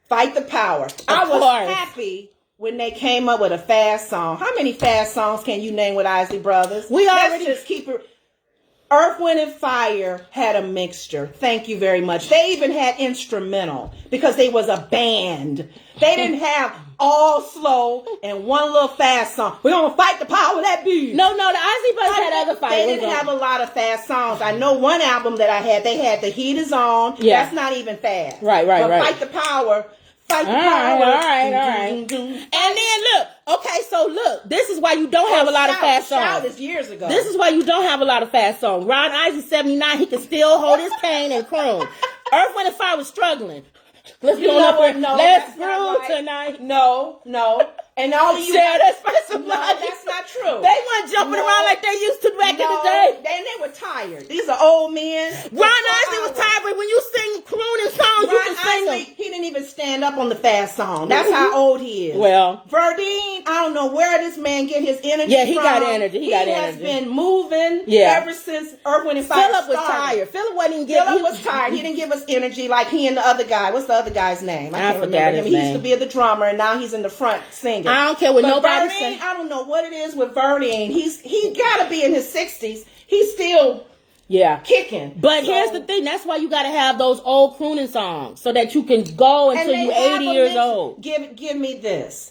[SPEAKER 2] Fight the Power. I was happy when they came up with a fast song. How many fast songs can you name with Isley Brothers? Let's just keep it. Earth, Wind, and Fire had a mixture. Thank you very much. They even had instrumental because they was a band. They didn't have all slow and one little fast song. We're going to fight the power that be.
[SPEAKER 1] No, the Isley Brothers had other fights.
[SPEAKER 2] They didn't have a lot of fast songs. I know one album that I had, they had The Heat Is On.
[SPEAKER 1] Yeah.
[SPEAKER 2] That's not even fast.
[SPEAKER 1] Right.
[SPEAKER 2] Fight the Power. Fight the power.
[SPEAKER 1] All right. And then look, this is why you don't have a lot of fast songs.
[SPEAKER 2] Shout is years ago.
[SPEAKER 1] This is why you don't have a lot of fast songs. Ron Isley, 79, he can still hold his cane and croon. Earth, Wind, and Fire was struggling. Let's go up here. Let's groove tonight.
[SPEAKER 2] No. And all of you
[SPEAKER 1] that's special.
[SPEAKER 2] No, that's not true.
[SPEAKER 1] They weren't jumping around like they used to back in the day.
[SPEAKER 2] They were tired. These are old men.
[SPEAKER 1] Ron Isley was tired, but when you sing crooning songs, you can sing them.
[SPEAKER 2] He didn't even stand up on the fast song. That's how old he is.
[SPEAKER 1] Well,
[SPEAKER 2] Verdine, I don't know where this man get his energy
[SPEAKER 1] from.
[SPEAKER 2] got
[SPEAKER 1] energy. He
[SPEAKER 2] has been moving ever since Earth, Wind, and Fire
[SPEAKER 1] Philip was tired. Philip was
[SPEAKER 2] tired. He didn't give us energy like he and the other guy. What's the other guy's name? I can't remember him.
[SPEAKER 1] He
[SPEAKER 2] used to be the drummer, and now he's in the front singing.
[SPEAKER 1] I don't care what nobody
[SPEAKER 2] says. I don't know what it is with Verdine. He got to be in his 60s. He's still kicking.
[SPEAKER 1] But here's the thing. That's why you got to have those old crooning songs so that you can go until you're 80 years old.
[SPEAKER 2] Give me this.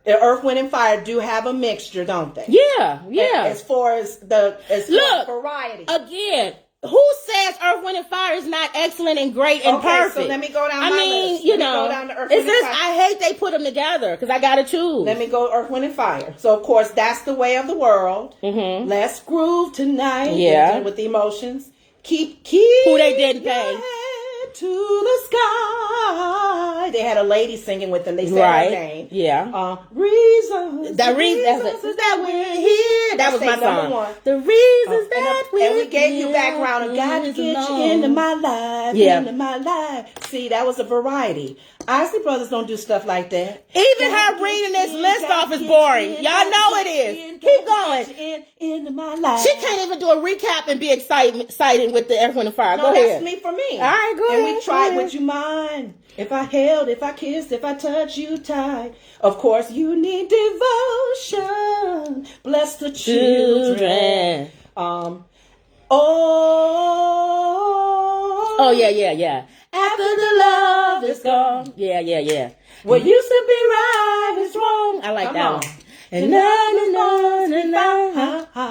[SPEAKER 2] The Earth, Wind, and Fire do have a mixture, don't they?
[SPEAKER 1] Yeah.
[SPEAKER 2] As far as variety.
[SPEAKER 1] Again, who says Earth, Wind, and Fire is not excellent and great and perfect?
[SPEAKER 2] So let me go down my list.
[SPEAKER 1] Go down to Earth, Wind, and Fire. I hate they put them together because I got to choose.
[SPEAKER 2] Let me go Earth, Wind, and Fire. So, of course, that's the way of the world. Mm-hmm. Let's groove tonight.
[SPEAKER 1] Yeah.
[SPEAKER 2] With the emotions. Keep
[SPEAKER 1] who they didn't pay.
[SPEAKER 2] To the sky. They had a lady singing with them. They said her name.
[SPEAKER 1] Yeah.
[SPEAKER 2] Reasons.
[SPEAKER 1] That we're here. That was my song.
[SPEAKER 2] One.
[SPEAKER 1] The reasons that we're here.
[SPEAKER 2] And we gave you background of God to get you into my life.
[SPEAKER 1] Yeah.
[SPEAKER 2] Into my life. See, that was a variety. Isley Brothers don't do stuff like that.
[SPEAKER 1] Even her reading this list off is boring. Y'all know it is. Keep going.
[SPEAKER 2] Into my life.
[SPEAKER 1] She can't even do a recap and be exciting with the Earth, Wind, and Fire.
[SPEAKER 2] No,
[SPEAKER 1] go ahead.
[SPEAKER 2] That's me for me.
[SPEAKER 1] All right, go ahead.
[SPEAKER 2] And we tried, would you mind if I held, if I kissed, if I touched you tight? Of course, you need devotion. Bless the children.
[SPEAKER 1] Oh, yeah. After the love is gone. Yeah.
[SPEAKER 2] What used to be right is wrong.
[SPEAKER 1] I like that one.
[SPEAKER 2] And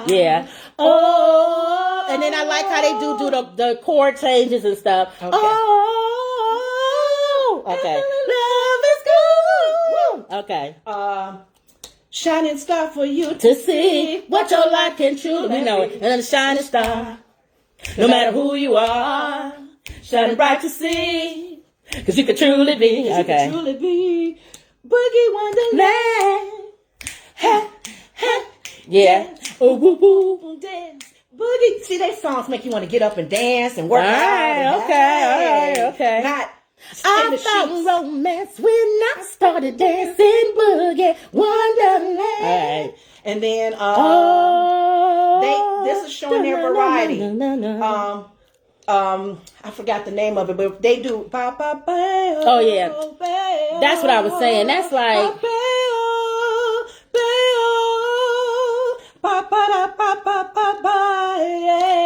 [SPEAKER 1] yeah. Oh, and then I like how they do the chord changes and stuff. Okay. Oh, okay. Love is good. Okay.
[SPEAKER 2] Shining star for you
[SPEAKER 1] to see what your life can truly. We know it. And a shining star, no matter who you are, shining bright to see, 'cause you can truly be. Okay.
[SPEAKER 2] Truly be Boogie Wonderland.
[SPEAKER 1] Yeah.
[SPEAKER 2] Oh, woo, woo, dance. Boogie. See, they songs make you want to get up and dance and work out.
[SPEAKER 1] Okay.
[SPEAKER 2] Not
[SPEAKER 1] I thought romance when I started dancing Boogie Wonderland. All right.
[SPEAKER 2] And then this is showing their variety. I forgot the name of it, but they do
[SPEAKER 1] Oh yeah. That's what I was saying. That's like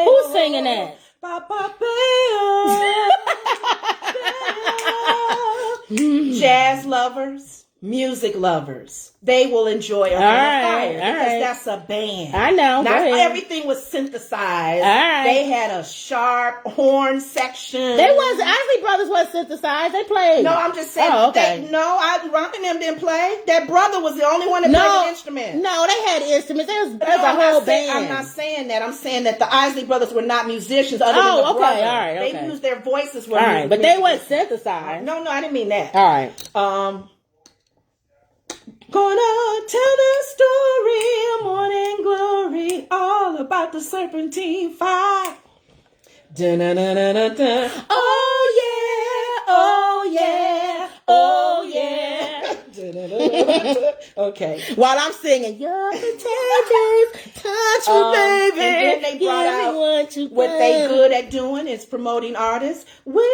[SPEAKER 1] who's singing that?
[SPEAKER 2] Jazz lovers, music lovers, they will enjoy Earth, Wind, and Fire because that's a band.
[SPEAKER 1] I know.
[SPEAKER 2] Not everything was synthesized. They had a sharp horn section.
[SPEAKER 1] Isley Brothers was synthesized. They played.
[SPEAKER 2] No, I'm just saying.
[SPEAKER 1] Oh, okay.
[SPEAKER 2] Ron and them didn't play. That brother was the only one that played an instrument.
[SPEAKER 1] No, they had instruments. There's a whole band.
[SPEAKER 2] I'm not saying that. I'm saying that the Isley Brothers were not musicians other than the brother.
[SPEAKER 1] All right.
[SPEAKER 2] They used their voices.
[SPEAKER 1] All right, but they weren't synthesized.
[SPEAKER 2] No, I didn't mean that.
[SPEAKER 1] All right.
[SPEAKER 2] Gonna tell the story of morning glory, all about the serpentine fire. Dun-dun-dun-dun-dun. Oh yeah, oh yeah, oh yeah. Okay.
[SPEAKER 1] While I'm singing, you're contagious, touch me, baby.
[SPEAKER 2] And then they brought out what they good at doing is promoting artists, whispering.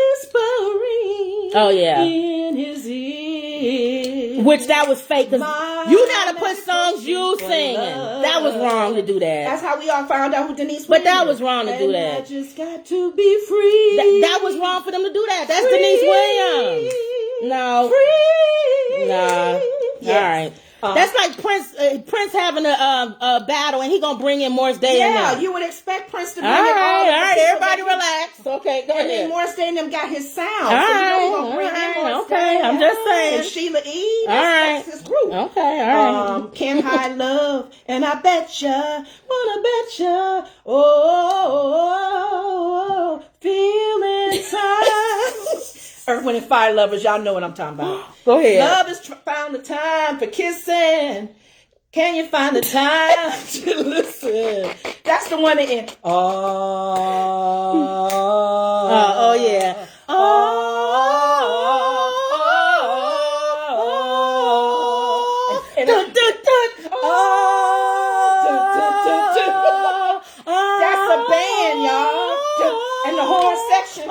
[SPEAKER 1] Oh yeah.
[SPEAKER 2] In his ear.
[SPEAKER 1] Which that was fake. Cause you gotta put songs you singing. That was wrong to do that.
[SPEAKER 2] That's how we all found out who Denise.
[SPEAKER 1] But that was wrong to do that.
[SPEAKER 2] I just got to be free.
[SPEAKER 1] That was wrong for them to do that. That's Denise Williams. No.
[SPEAKER 2] Free.
[SPEAKER 1] Nah.
[SPEAKER 2] Yes.
[SPEAKER 1] All right. That's like Prince having a battle, and he gonna bring in Morris Day.
[SPEAKER 2] Yeah, you would expect Prince to bring
[SPEAKER 1] all
[SPEAKER 2] in
[SPEAKER 1] right,
[SPEAKER 2] all right.
[SPEAKER 1] Everybody relax. Okay, go
[SPEAKER 2] and
[SPEAKER 1] ahead.
[SPEAKER 2] then Morris Day and them got his sound.
[SPEAKER 1] All
[SPEAKER 2] so
[SPEAKER 1] right,
[SPEAKER 2] you know he's gonna bring in Morris
[SPEAKER 1] okay.
[SPEAKER 2] Day.
[SPEAKER 1] I'm just saying.
[SPEAKER 2] And Sheila E.
[SPEAKER 1] All right.
[SPEAKER 2] That's his group.
[SPEAKER 1] Okay, all right.
[SPEAKER 2] Can't Hide Love, and I betcha, wanna betcha, feeling time. Earth, Wind, and Fire lovers, y'all know what I'm talking about.
[SPEAKER 1] Go ahead.
[SPEAKER 2] Love has found the time for kissing. Can you find the time to listen? That's the one that ends.
[SPEAKER 1] Oh yeah.
[SPEAKER 2] That's a band, y'all. And the horn section.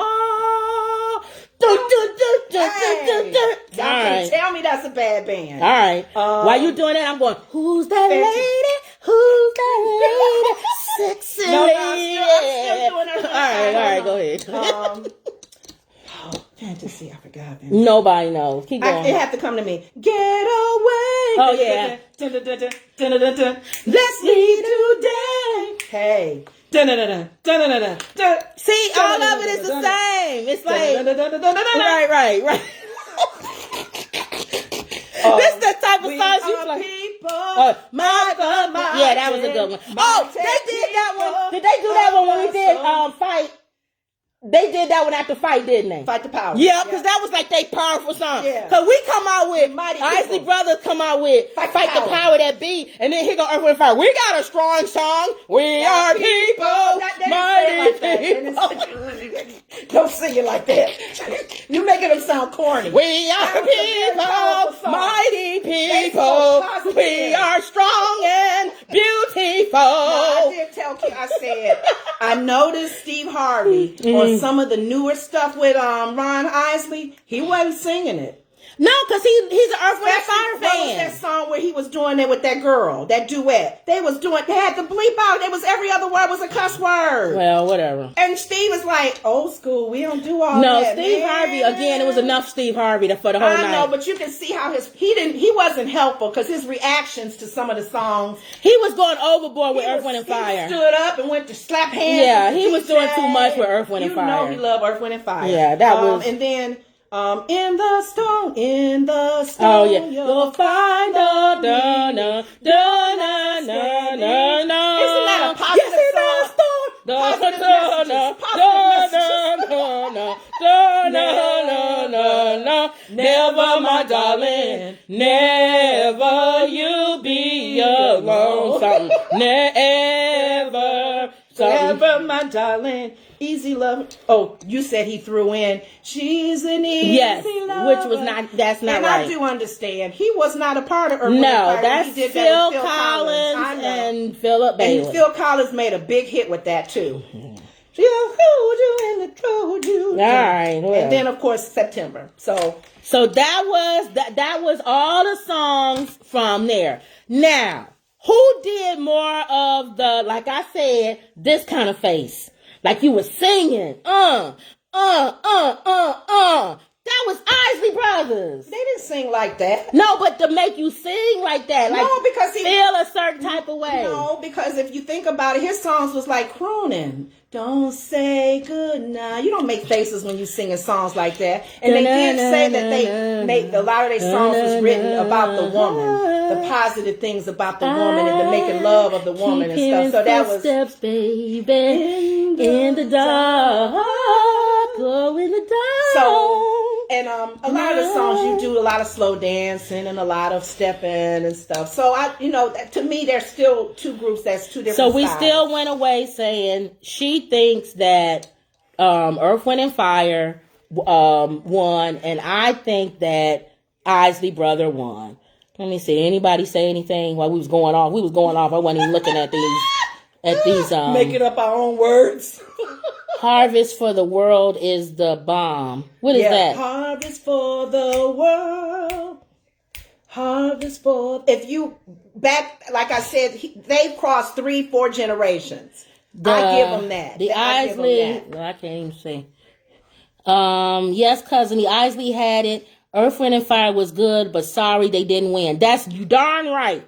[SPEAKER 2] Y'all can tell me that's a bad band.
[SPEAKER 1] All right. While you doing that, I'm going, who's that lady? Who's that lady? Sexy lady.
[SPEAKER 2] I'm still doing her.
[SPEAKER 1] All right, go ahead.
[SPEAKER 2] Fantasy, I forgot.
[SPEAKER 1] Nobody knows. Keep going.
[SPEAKER 2] It have to come to me. Get away.
[SPEAKER 1] Oh, yeah.
[SPEAKER 2] Let's leave today. Hey.
[SPEAKER 1] See, all of it is the same. It's like, right. This is the type of songs you like. Yeah, that was a good one. Oh, they did that one. Did they do that one when we did Fight? They did that one after Fight, didn't they?
[SPEAKER 2] Fight the Power.
[SPEAKER 1] Yeah, because that was like they powerful song.
[SPEAKER 2] Yeah.
[SPEAKER 1] Because we come out with,
[SPEAKER 2] Mighty
[SPEAKER 1] Isley
[SPEAKER 2] People.
[SPEAKER 1] Brothers come out with Fight the Power, that beat, and then here go Earth, Wind, and Fire. We got a strong song. We are people, mighty people.
[SPEAKER 2] Don't sing it like that. You making them sound corny.
[SPEAKER 1] We are people, mighty people. We are strong and beautiful.
[SPEAKER 2] I did tell Kim, I said, I noticed Steve Harvey on some of the newer stuff with Ron Isley. He wasn't singing it.
[SPEAKER 1] No, because he's an Earth, Wind, and Fire fan.
[SPEAKER 2] What was that song where he was doing it with that girl, that duet? They had to bleep out. It was every other word was a cuss word.
[SPEAKER 1] Well, whatever.
[SPEAKER 2] And Steve was like, old school, we don't do all that.
[SPEAKER 1] No, Steve Harvey, again, it was enough Steve Harvey for the whole night.
[SPEAKER 2] I know, but you can see how he wasn't helpful because his reactions to some of the songs.
[SPEAKER 1] He was going overboard with Earth, Wind, and Fire.
[SPEAKER 2] He stood up and went to slap hands.
[SPEAKER 1] Yeah, he was doing too much with Earth, Wind, and Fire.
[SPEAKER 2] You know he loved Earth, Wind, and Fire.
[SPEAKER 1] Yeah, that was.
[SPEAKER 2] And then, in the stone.
[SPEAKER 1] Oh yeah, you'll find the da-na.
[SPEAKER 2] Isn't that a positive
[SPEAKER 1] song? Never, my darling, never you be alone. Something, never,
[SPEAKER 2] my darling. Easy love. Oh, you said he threw in. She's an easy lover.
[SPEAKER 1] Which was not. That's not
[SPEAKER 2] and
[SPEAKER 1] right.
[SPEAKER 2] I do understand. He was not a part of Earth,
[SPEAKER 1] No,
[SPEAKER 2] Wind, and Fire.
[SPEAKER 1] that's
[SPEAKER 2] He did
[SPEAKER 1] Phil
[SPEAKER 2] that with
[SPEAKER 1] Collins and Philip Bailey.
[SPEAKER 2] And Phil Collins made a big hit with that too. She'll hold you and hold you.
[SPEAKER 1] All right. Well.
[SPEAKER 2] And then of course September. So
[SPEAKER 1] that was all the songs from there. Now, who did more of the, like I said, this kind of face? Like you were singing, That was Isley Brothers.
[SPEAKER 2] They didn't sing like that.
[SPEAKER 1] No, but to make you sing like that, like
[SPEAKER 2] no, because he
[SPEAKER 1] feel a certain type of way.
[SPEAKER 2] No, because if you think about it, his songs was like crooning. Don't say goodnight. You don't make faces when you singing songs like that. And they did say that they made a lot of their songs was written about the woman, the positive things about the woman, and the making love of the woman and stuff. So that was
[SPEAKER 1] steps, baby, in the dark, go in the dark.
[SPEAKER 2] So. And a lot of the songs you do a lot of slow dancing and a lot of stepping and stuff. So to me, there's still two groups. That's two different.
[SPEAKER 1] So we
[SPEAKER 2] styles.
[SPEAKER 1] still went away saying she thinks that Earth, Wind, and Fire won, and I think that Isley Brother won. Let me see. Anybody say anything while we was going off? We was going off. I wasn't even looking at these.
[SPEAKER 2] Making up our own words.
[SPEAKER 1] Harvest for the World is the bomb. What is that?
[SPEAKER 2] Harvest for the world. Harvest for... If you... Back, like I said, they've crossed 3-4 generations. I give them that.
[SPEAKER 1] The Isley... No, I can't even say. Yes, cousin. The Isley had it. Earth, Wind, and Fire was good, but sorry they didn't win. That's you darn right.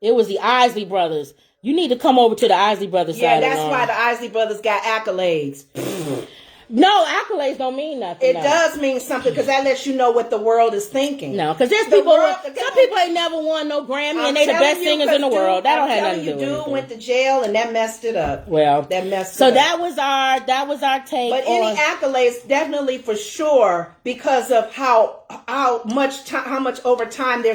[SPEAKER 1] It was the Isley Brothers. You need to come over to the Isley Brothers side.
[SPEAKER 2] Yeah, that's why the Isley Brothers got accolades.
[SPEAKER 1] No, accolades don't mean nothing.
[SPEAKER 2] It does mean something because that lets you know what the world is thinking.
[SPEAKER 1] No, because there's people. Some people ain't never won no Grammy, and they the best singers in the world. That don't have nothing to do with it.
[SPEAKER 2] Dude went to jail, and that messed it up.
[SPEAKER 1] Well,
[SPEAKER 2] that messed.
[SPEAKER 1] So
[SPEAKER 2] it up.
[SPEAKER 1] that was our take.
[SPEAKER 2] But any accolades, definitely for sure, because of how much over time their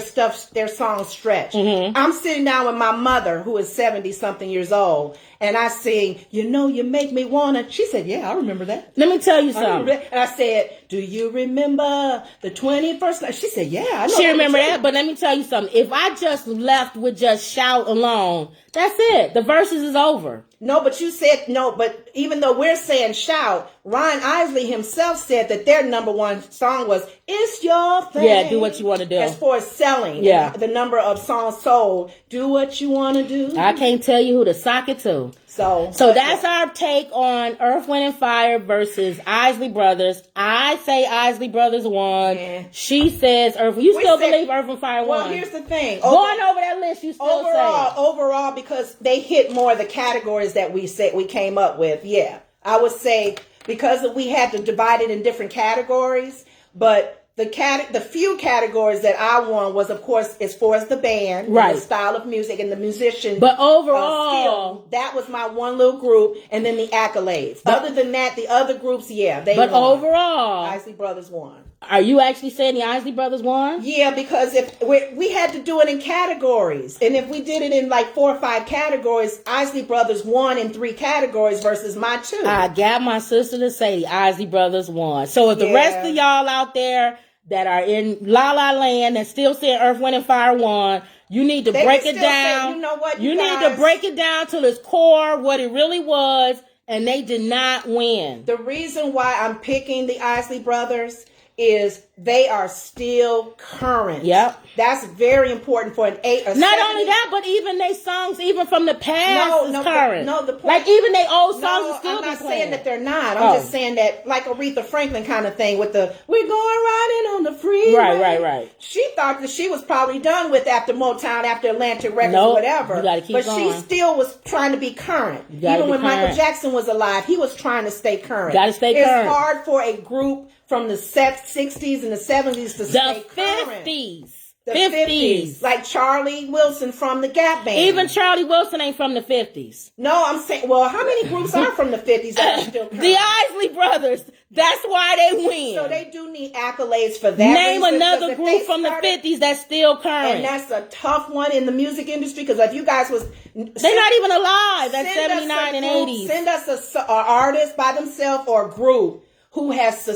[SPEAKER 2] songs stretch. Mm-hmm. I'm sitting down with my mother, who is 70-something years old. And I sing, you know, you make me wanna. She said, yeah, I remember that.
[SPEAKER 1] Let me tell you something.
[SPEAKER 2] And I said, do you remember the 21st night? She said, yeah, I know.
[SPEAKER 1] She remember that, but let me tell you something. If I just left with just shout alone, that's it. The verses is over.
[SPEAKER 2] No, but you said, no, but even though we're saying shout, Ron Isley himself said that their number one song was It's Your Thing.
[SPEAKER 1] Yeah, do what you want to do.
[SPEAKER 2] As far as selling,
[SPEAKER 1] yeah,
[SPEAKER 2] the number of songs sold, do what you want to do.
[SPEAKER 1] I can't tell you who to sock it to. So that's our take on Earth, Wind, and Fire versus Isley Brothers. I say Isley Brothers won. Yeah. She says Earth. You still believe Earth and Fire won?
[SPEAKER 2] Well, here's the thing.
[SPEAKER 1] Going over that list, you still say
[SPEAKER 2] overall, because they hit more of the categories that we came up with. Yeah, I would say because we had to divide it in different categories, but the few categories that I won was, of course, as far as the band, right, and the style of music and the musician.
[SPEAKER 1] But overall,
[SPEAKER 2] skill, that was my one little group, and then the accolades. Other than that, the other groups, yeah, they
[SPEAKER 1] but
[SPEAKER 2] won.
[SPEAKER 1] Overall,
[SPEAKER 2] Isley Brothers won.
[SPEAKER 1] Are you actually saying the Isley Brothers won?
[SPEAKER 2] Yeah, because if we had to do it in categories, and if we did it in like 4 or 5 categories, Isley Brothers won in 3 categories versus my 2.
[SPEAKER 1] I got my sister to say the Isley Brothers won. So if the rest of y'all out there that are in La La Land and still saying Earth, Wind, and Fire won, you need to break it down.
[SPEAKER 2] Say, you know what,
[SPEAKER 1] you need to break it down to its core, what it really was, and they did not win.
[SPEAKER 2] The reason why I'm picking the Isley Brothers is they are still current.
[SPEAKER 1] Yep.
[SPEAKER 2] That's very important for
[SPEAKER 1] Not only that, but even they songs, even from the past, is current.
[SPEAKER 2] The point,
[SPEAKER 1] like even they old songs are still
[SPEAKER 2] I'm not
[SPEAKER 1] playing.
[SPEAKER 2] saying that they're not. I'm just saying that, like Aretha Franklin kind of thing with the "We're going riding on the freeway." Right. She thought that she was probably done with after Motown, after Atlantic Records, or whatever.
[SPEAKER 1] You gotta keep going.
[SPEAKER 2] She still was trying to be current. Even when Michael Jackson was alive, he was trying to stay current.
[SPEAKER 1] Got to stay current.
[SPEAKER 2] It's hard for a group from the 60s and the 70s to stay current. The 50s. Like Charlie Wilson from the Gap Band.
[SPEAKER 1] Even Charlie Wilson ain't from the 50s.
[SPEAKER 2] No, I'm saying, well, how many groups are from the 50s that are still current?
[SPEAKER 1] The Isley Brothers. That's why they win.
[SPEAKER 2] So they do need accolades for that.
[SPEAKER 1] Name another group from the 50s that's still current.
[SPEAKER 2] And that's a tough one in the music industry, because if you guys was...
[SPEAKER 1] They're not even alive. That's 79 and 80s.
[SPEAKER 2] Send us an artist by themselves or a group who has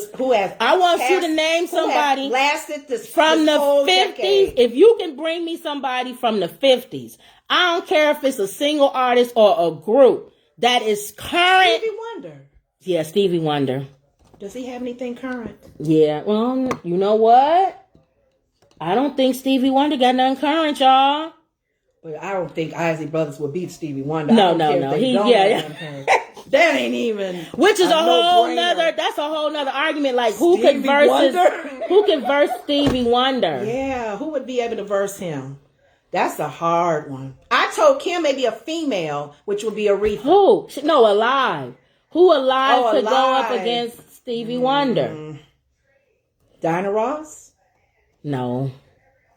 [SPEAKER 1] I want you to name somebody
[SPEAKER 2] lasted
[SPEAKER 1] from the 50s.
[SPEAKER 2] Decade.
[SPEAKER 1] If you can bring me somebody from the 50s, I don't care if it's a single artist or a group that is current.
[SPEAKER 2] Stevie Wonder.
[SPEAKER 1] Yeah, Stevie Wonder.
[SPEAKER 2] Does he have anything current?
[SPEAKER 1] Yeah, well, you know what? I don't think Stevie Wonder got nothing current, y'all.
[SPEAKER 2] But I don't think Isley Brothers will beat Stevie Wonder.
[SPEAKER 1] No.
[SPEAKER 2] That ain't even.
[SPEAKER 1] Which is a whole nother. That's a whole nother argument. Like who can verse Stevie Wonder?
[SPEAKER 2] Yeah, who would be able to verse him? That's a hard one. I told Kim maybe a female, which would be Aretha.
[SPEAKER 1] Who? No, alive. Who alive could go up against Stevie Wonder?
[SPEAKER 2] Diana Ross?
[SPEAKER 1] No.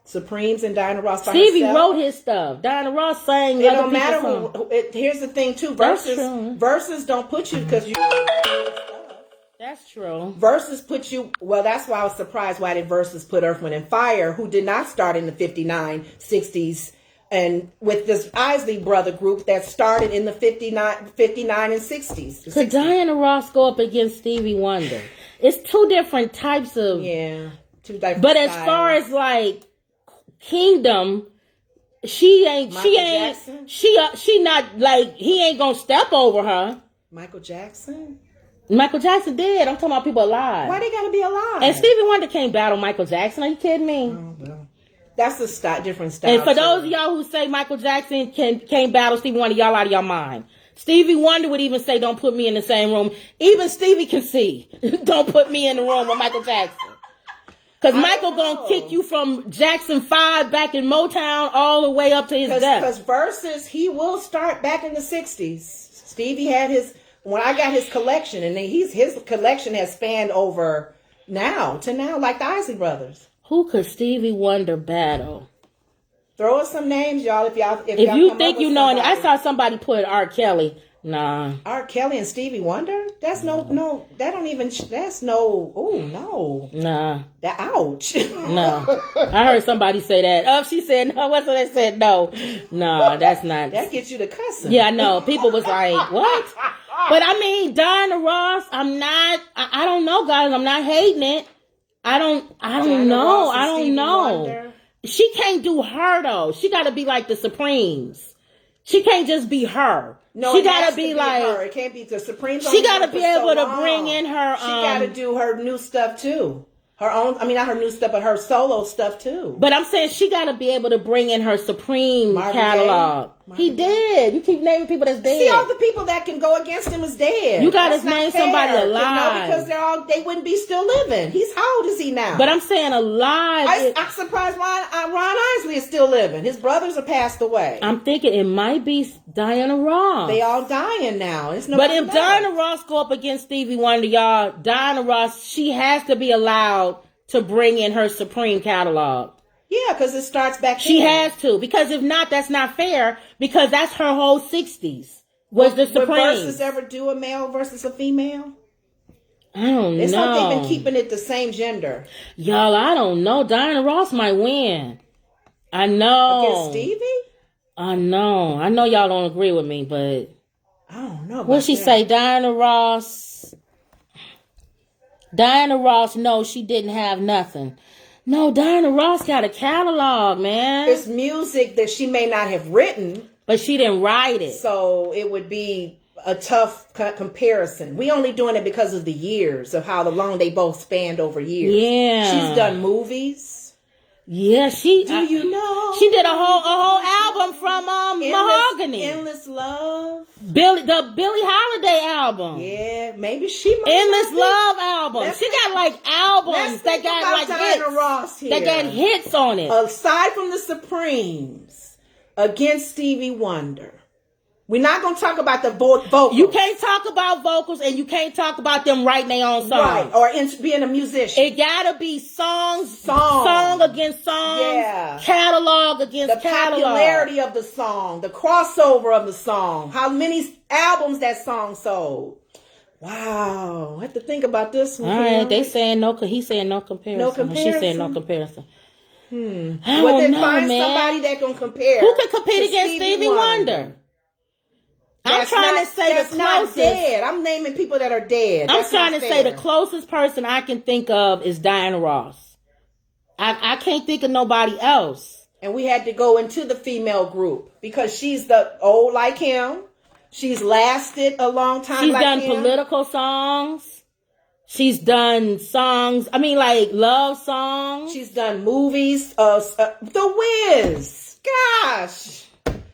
[SPEAKER 2] Supremes and Diana Ross by
[SPEAKER 1] Stevie
[SPEAKER 2] herself.
[SPEAKER 1] wrote his stuff. Diana Ross sang.
[SPEAKER 2] It don't matter who. Here's the thing too. Verses don't put you because you.
[SPEAKER 1] That's true.
[SPEAKER 2] Versus put you. Well, that's why I was surprised why did Versus put Earth, Wind, and Fire, who did not start in the 59, 60s, and with this Isley brother group that started in the 59 and 60s.
[SPEAKER 1] Could Diana Ross go up against Stevie Wonder? It's two different types of.
[SPEAKER 2] Yeah. Two different
[SPEAKER 1] but
[SPEAKER 2] styles.
[SPEAKER 1] As far as like kingdom, she not like, he ain't gonna step over her.
[SPEAKER 2] Michael Jackson?
[SPEAKER 1] Michael Jackson did. I'm talking about people alive.
[SPEAKER 2] Why they gotta be alive?
[SPEAKER 1] And Stevie Wonder can't battle Michael Jackson. Are you kidding me?
[SPEAKER 2] Oh, well. That's a different style.
[SPEAKER 1] And for those of y'all who say Michael Jackson can't battle Stevie Wonder, y'all out of your mind. Stevie Wonder would even say, don't put me in the same room. Even Stevie can see, don't put me in the room with Michael Jackson. Because Michael gonna kick you from Jackson 5 back in Motown all the way up to his death.
[SPEAKER 2] Because Verzuz, he will start back in the 60s. Stevie had when I got his collection, and his collection has spanned over now, like the Isley Brothers.
[SPEAKER 1] Who could Stevie Wonder battle?
[SPEAKER 2] Throw us some names, y'all. If
[SPEAKER 1] you think you know, I saw somebody put R. Kelly. Nah.
[SPEAKER 2] R. Kelly and Stevie Wonder? That's no. That don't even. That's no. Oh no.
[SPEAKER 1] Nah.
[SPEAKER 2] That ouch.
[SPEAKER 1] No. I heard somebody say that. Oh, she said no. What's what they said? No. No, that's not.
[SPEAKER 2] That gets you to cussing.
[SPEAKER 1] Yeah, I know. People was like, what? But I mean, Diana Ross. I'm not. I don't know, guys. I'm not hating it. I don't know. I don't know. Wonder. She can't do her though. She got to be like the Supremes. She can't just be her.
[SPEAKER 2] No,
[SPEAKER 1] she got to be like
[SPEAKER 2] her. It can't be the Supremes.
[SPEAKER 1] She got to be able to bring in her.
[SPEAKER 2] She got to do her new stuff too. Her own. I mean, not her new stuff, but her solo stuff too.
[SPEAKER 1] But I'm saying she got to be able to bring in her Supreme catalog. He did. You keep naming people that's dead.
[SPEAKER 2] See, all the people that can go against him is dead.
[SPEAKER 1] You got to name somebody alive.
[SPEAKER 2] No, because they wouldn't be still living. How old is he now?
[SPEAKER 1] But I'm saying alive.
[SPEAKER 2] I'm surprised Ron Isley is still living. His brothers are passed away.
[SPEAKER 1] I'm thinking it might be Diana Ross.
[SPEAKER 2] They all dying now.
[SPEAKER 1] But if Diana Ross go up against Stevie Wonder, y'all, Diana Ross, she has to be allowed to bring in her Supreme catalog.
[SPEAKER 2] Yeah, because it starts back.
[SPEAKER 1] She has to, because if not, that's not fair. Because that's her whole 60s was the Supreme.
[SPEAKER 2] Would Verzuz ever do a male versus a female?
[SPEAKER 1] I don't know.
[SPEAKER 2] It's like they've been keeping it the same gender.
[SPEAKER 1] Y'all, I don't know. Diana Ross might win. I know.
[SPEAKER 2] Against Stevie?
[SPEAKER 1] I know. I know y'all don't agree with me, but
[SPEAKER 2] I don't know.
[SPEAKER 1] What'd she say? Diana Ross. No, she didn't have nothing. No, Diana Ross got a catalog, man.
[SPEAKER 2] It's music that she may not have written.
[SPEAKER 1] But she didn't write it.
[SPEAKER 2] So it would be a tough comparison. We only doing it because of the years, of how long they both spanned over years.
[SPEAKER 1] Yeah.
[SPEAKER 2] She's done movies.
[SPEAKER 1] Yeah,
[SPEAKER 2] Do you know?
[SPEAKER 1] She did a whole album from Mahogany.
[SPEAKER 2] Endless Love.
[SPEAKER 1] The Billie Holiday album.
[SPEAKER 2] Yeah, maybe she might.
[SPEAKER 1] Endless Love album. She got like albums that got like hits.
[SPEAKER 2] Ross here.
[SPEAKER 1] That got hits on it.
[SPEAKER 2] Aside from the Supremes, against Stevie Wonder. We're not going to talk about the vocals.
[SPEAKER 1] You can't talk about vocals, and you can't talk about them writing their own songs.
[SPEAKER 2] Right, or being a musician.
[SPEAKER 1] It gotta be song against song, catalog against catalog.
[SPEAKER 2] The popularity of the song, the crossover of the song, how many albums that song sold. Wow, I have to think about this one.
[SPEAKER 1] All right, they saying no. He's saying no comparison.
[SPEAKER 2] No comparison.
[SPEAKER 1] She's saying no comparison.
[SPEAKER 2] Well, then find somebody that can compare.
[SPEAKER 1] Who can compete against Stevie Wonder? I'm trying to say the closest. Not
[SPEAKER 2] dead. I'm naming people that are dead.
[SPEAKER 1] I'm trying to say the closest person I can think of is Diana Ross. I can't think of nobody else.
[SPEAKER 2] And we had to go into the female group because she's the old like him. She's lasted a long time.
[SPEAKER 1] She's done political songs. She's done songs. I mean, like love songs.
[SPEAKER 2] She's done movies. The Wiz. Gosh.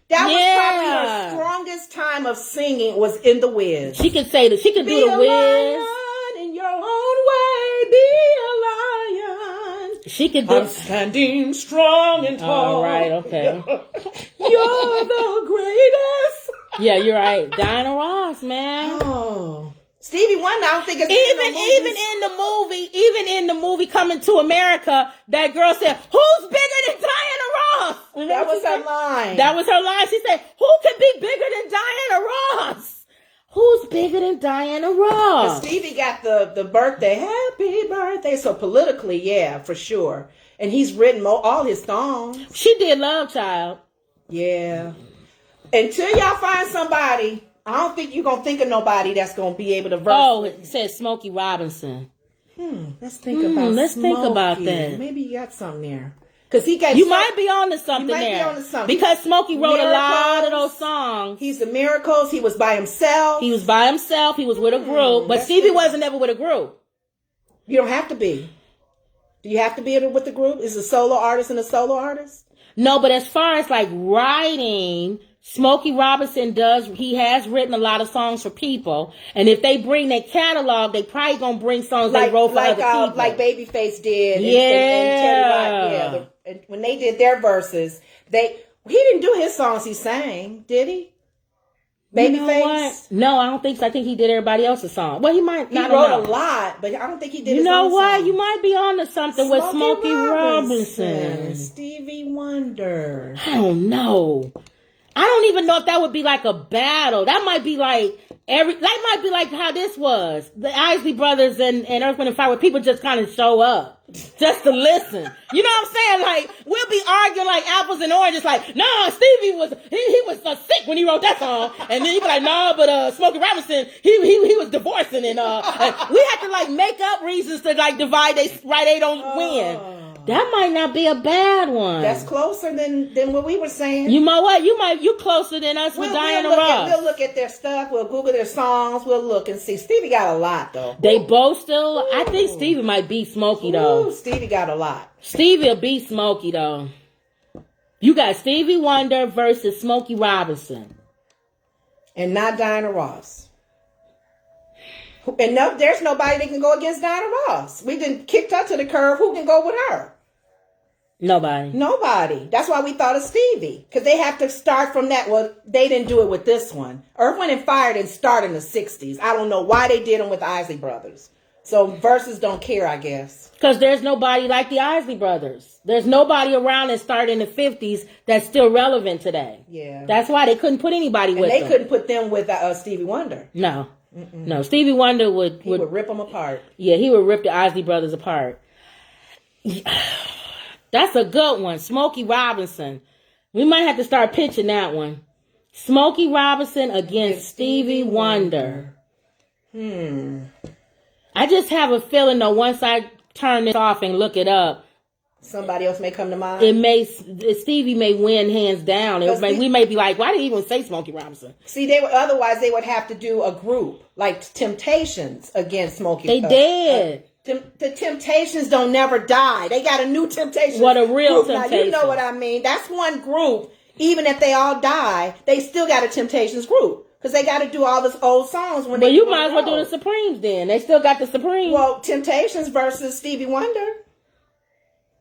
[SPEAKER 2] That was probably her strongest time of singing was in The Wiz.
[SPEAKER 1] She can say that. She can do The Wiz.
[SPEAKER 2] Be a lion in your own way. Be a lion.
[SPEAKER 1] She can do.
[SPEAKER 2] I'm standing strong and tall.
[SPEAKER 1] All right, okay.
[SPEAKER 2] You're the greatest.
[SPEAKER 1] Yeah, you're right. Diana Ross, man.
[SPEAKER 2] Oh. Stevie Wonder, I don't think it's
[SPEAKER 1] even in the movie Coming to America, that girl said, "Who's bigger than Diana Ross?"
[SPEAKER 2] That was her line.
[SPEAKER 1] That was her line. She said, "Who can be bigger than Diana Ross? Who's bigger than Diana Ross?"
[SPEAKER 2] But Stevie got the birthday, happy birthday. So politically, yeah, for sure. And he's written all his songs.
[SPEAKER 1] She did Love Child.
[SPEAKER 2] Yeah. Until y'all find somebody, I don't think you're going to think of nobody that's going to be able to verse.
[SPEAKER 1] Oh, it says Smokey Robinson.
[SPEAKER 2] Let's think about
[SPEAKER 1] Let's think about that.
[SPEAKER 2] Maybe you got something there. Because he got
[SPEAKER 1] you might be on to something
[SPEAKER 2] you might
[SPEAKER 1] there.
[SPEAKER 2] Be on to something.
[SPEAKER 1] Because Smokey wrote
[SPEAKER 2] Miracles.
[SPEAKER 1] a lot of those songs.
[SPEAKER 2] He's the Miracles. He was by himself.
[SPEAKER 1] He was by himself. He was with a group. But Stevie wasn't ever with a group.
[SPEAKER 2] You don't have to be. Do you have to be with the group? Is a solo artist and a solo artist?
[SPEAKER 1] No, but as far as like writing, Smokey Robinson he has written a lot of songs for people. And if they bring their catalog, they probably gonna bring songs they wrote for other people.
[SPEAKER 2] Like Babyface did.
[SPEAKER 1] Yeah.
[SPEAKER 2] And Teddy Rock, and when they did their verses, he didn't do his songs he sang, did he? Babyface?
[SPEAKER 1] No, I don't think so. I think he did everybody else's song. Well, he might.
[SPEAKER 2] He wrote a lot, but I don't think he did his own song.
[SPEAKER 1] You might be on to something with Smokey Robinson.
[SPEAKER 2] Stevie Wonder.
[SPEAKER 1] I don't know. I don't even know if that would be like a battle. That might be like how this was. The Isley Brothers and Earth, Wind and Fire, where people just kind of show up just to listen. You know what I'm saying? Like, we'll be arguing like apples and oranges, like, no, Stevie was sick when he wrote that song. And then you be like, no, but Smokey Robinson, he was divorcing and we had to like make up reasons to like divide they don't win. That might not be a bad one.
[SPEAKER 2] That's closer than what we were saying.
[SPEAKER 1] You know what? You closer than us with Diana Ross.
[SPEAKER 2] We'll look at their stuff. We'll Google their songs. We'll look and see. Stevie got a lot, though.
[SPEAKER 1] They both still... I think Stevie might beat Smokey, though.
[SPEAKER 2] Stevie got a lot.
[SPEAKER 1] Stevie will beat Smokey, though. You got Stevie Wonder versus Smokey Robinson.
[SPEAKER 2] And not Diana Ross. And no, there's nobody that can go against Diana Ross. We done kicked her to the curb. Who can go with her? Nobody. That's why we thought of Stevie. Because they have to start from that. Well, they didn't do it with this one. Earth, Wind and Fire didn't start in the 60s. I don't know why they did them with the Isley Brothers. So Verzuz don't care, I guess.
[SPEAKER 1] Because there's nobody like the Isley Brothers. There's nobody around that started in the 50s that's still relevant today.
[SPEAKER 2] Yeah.
[SPEAKER 1] That's why they couldn't put anybody with them.
[SPEAKER 2] And they couldn't put them with Stevie Wonder.
[SPEAKER 1] No. Mm-mm. No, Stevie Wonder would
[SPEAKER 2] rip them apart.
[SPEAKER 1] Yeah, he would rip the Isley Brothers apart. That's a good one. Smokey Robinson. We might have to start pitching that one. Smokey Robinson against Stevie Wonder. I just have a feeling though, once I turn this off and look it up,
[SPEAKER 2] somebody else may come to mind.
[SPEAKER 1] Stevie may win hands down. We may be like, why did he even say Smokey Robinson?
[SPEAKER 2] See, otherwise they would have to do a group like Temptations against Smokey.
[SPEAKER 1] They did.
[SPEAKER 2] The Temptations don't never die. They got a new Temptations.
[SPEAKER 1] What a real
[SPEAKER 2] group.
[SPEAKER 1] Temptation.
[SPEAKER 2] Now, you know what I mean. That's one group. Even if they all die, they still got a Temptations group. Because they got to do all those old songs. Well, you
[SPEAKER 1] might as well do the Supremes then. They still got the Supremes.
[SPEAKER 2] Well, Temptations versus Stevie Wonder.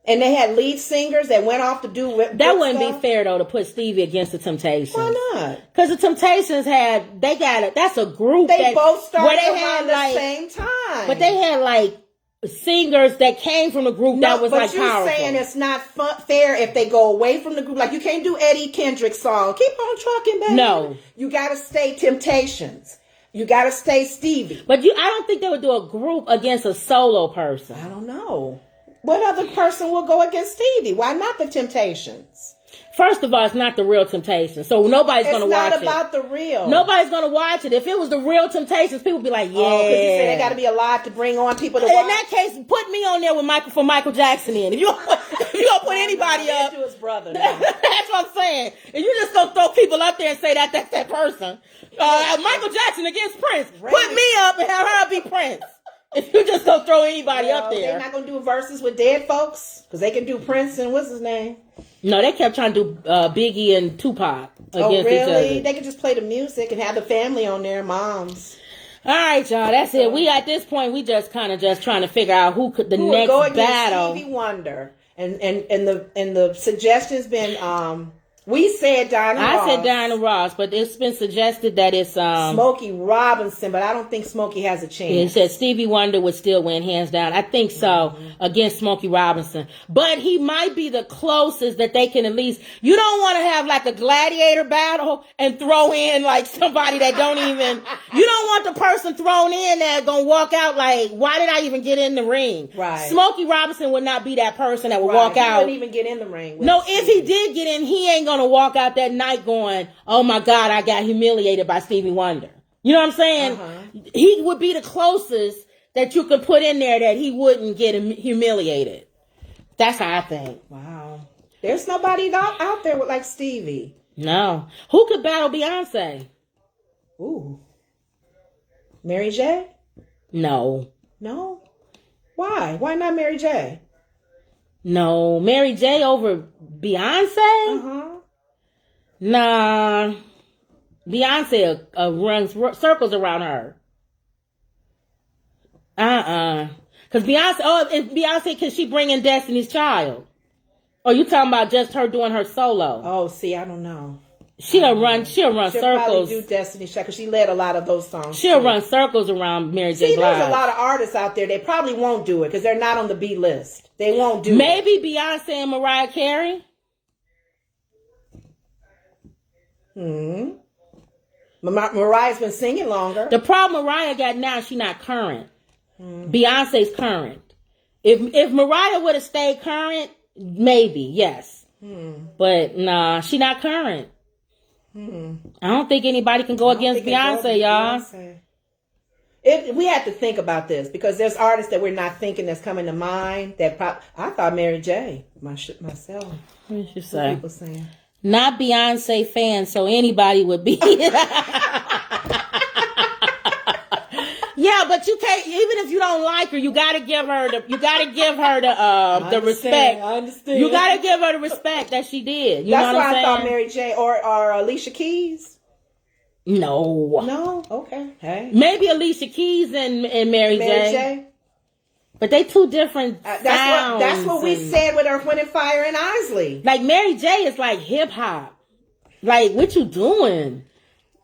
[SPEAKER 2] And they had lead singers that went off to do
[SPEAKER 1] that wouldn't be fair though to put Stevie against the Temptations.
[SPEAKER 2] Why not?
[SPEAKER 1] Because the Temptations that's a group.
[SPEAKER 2] They both started around the same time.
[SPEAKER 1] But they had like singers that came from the group that was like powerful. But
[SPEAKER 2] you're saying it's not fair if they go away from the group. Like you can't do Eddie Kendrick's song. Keep on trucking, baby.
[SPEAKER 1] No.
[SPEAKER 2] You got to stay Temptations. You got to stay Stevie.
[SPEAKER 1] But I don't think they would do a group against a solo person.
[SPEAKER 2] I don't know. What other person will go against Stevie? Why not the Temptations?
[SPEAKER 1] First of all, it's not the real Temptations, so nobody's going to watch it.
[SPEAKER 2] It's not about the real.
[SPEAKER 1] Nobody's going to watch it. If it was the real Temptations, people would be like, yeah.
[SPEAKER 2] Oh, because you said they got to be alive to bring on people to watch.
[SPEAKER 1] In that case, put me on there with Michael Jackson in. If you don't put anybody up.
[SPEAKER 2] To his brother.
[SPEAKER 1] That's what I'm saying. And you just don't throw people up there and say that's that person. Michael Jackson against Prince. Right. Put me up and have her be Prince. If you just don't throw anybody up there.
[SPEAKER 2] They're not going to do Verzuz with dead folks? Because they can do Prince and what's his name?
[SPEAKER 1] No, they kept trying to do Biggie and Tupac against each other.
[SPEAKER 2] They could just play the music and have the family on there, moms.
[SPEAKER 1] All right, y'all. That's it. We at this point, we just kind of just trying to figure out who could next
[SPEAKER 2] go against
[SPEAKER 1] battle.
[SPEAKER 2] Stevie Wonder. And the suggestion's been we said Diana Ross.
[SPEAKER 1] I said Diana Ross, but it's been suggested that it's
[SPEAKER 2] Smokey Robinson, but I don't think Smokey has a chance.
[SPEAKER 1] It said Stevie Wonder would still win hands down. I think so against Smokey Robinson, but he might be the closest that they can at least. You don't want to have like a gladiator battle and throw in like somebody that don't even. You don't want the person thrown in that gonna walk out like, why did I even get in the ring?
[SPEAKER 2] Right.
[SPEAKER 1] Smokey Robinson would not be that person that would walk out.
[SPEAKER 2] He wouldn't even get in the ring.
[SPEAKER 1] No, if he did get in, he ain't gonna walk out that night going, oh my God, I got humiliated by Stevie Wonder. You know what I'm saying? He would be the closest that you could put in there that he wouldn't get humiliated. That's how I think.
[SPEAKER 2] Wow. There's nobody out there with like Stevie.
[SPEAKER 1] No. Who could battle Beyonce?
[SPEAKER 2] Ooh. Mary J?
[SPEAKER 1] No.
[SPEAKER 2] No? Why? Why not Mary J?
[SPEAKER 1] No. Mary J over Beyonce?
[SPEAKER 2] Uh-huh.
[SPEAKER 1] Nah. Beyonce runs circles around her. Because Beyonce, can she bring in Destiny's Child? Or you talking about just her doing her solo?
[SPEAKER 2] Oh, see, I don't know.
[SPEAKER 1] She'll run
[SPEAKER 2] She'll
[SPEAKER 1] circles.
[SPEAKER 2] probably do Destiny's Child because she led a lot of those songs.
[SPEAKER 1] She'll run circles around Mary J.
[SPEAKER 2] See,
[SPEAKER 1] Blige.
[SPEAKER 2] there's a lot of artists out there. They probably won't do it because they're not on the B list. They won't do it.
[SPEAKER 1] Maybe Beyonce and Mariah Carey?
[SPEAKER 2] Mariah's been singing longer.
[SPEAKER 1] The problem Mariah got now, she not current. Beyonce's current. If Mariah would have stayed current, maybe, yes. But nah, she not current. I don't think anybody can go against Beyonce, y'all.
[SPEAKER 2] We had to think about this because there's artists that we're not thinking that's coming to mind. I thought Mary J. Myself.
[SPEAKER 1] What did you say?
[SPEAKER 2] People saying.
[SPEAKER 1] Not Beyonce fan, so anybody would be. Yeah, but you can't. Even if you don't like her, you gotta give her the. You gotta give her the respect.
[SPEAKER 2] I understand.
[SPEAKER 1] You gotta give her the respect that she did. You
[SPEAKER 2] That's
[SPEAKER 1] know what
[SPEAKER 2] why
[SPEAKER 1] I'm saying?
[SPEAKER 2] I thought Mary J. or Alicia Keys.
[SPEAKER 1] No.
[SPEAKER 2] No. Okay. Hey.
[SPEAKER 1] Maybe Alicia Keys and Mary J. But they two different sounds.
[SPEAKER 2] That's what we said with Earth, Wind and Fire and Isley.
[SPEAKER 1] Like Mary J. is like hip hop. Like, what you doing?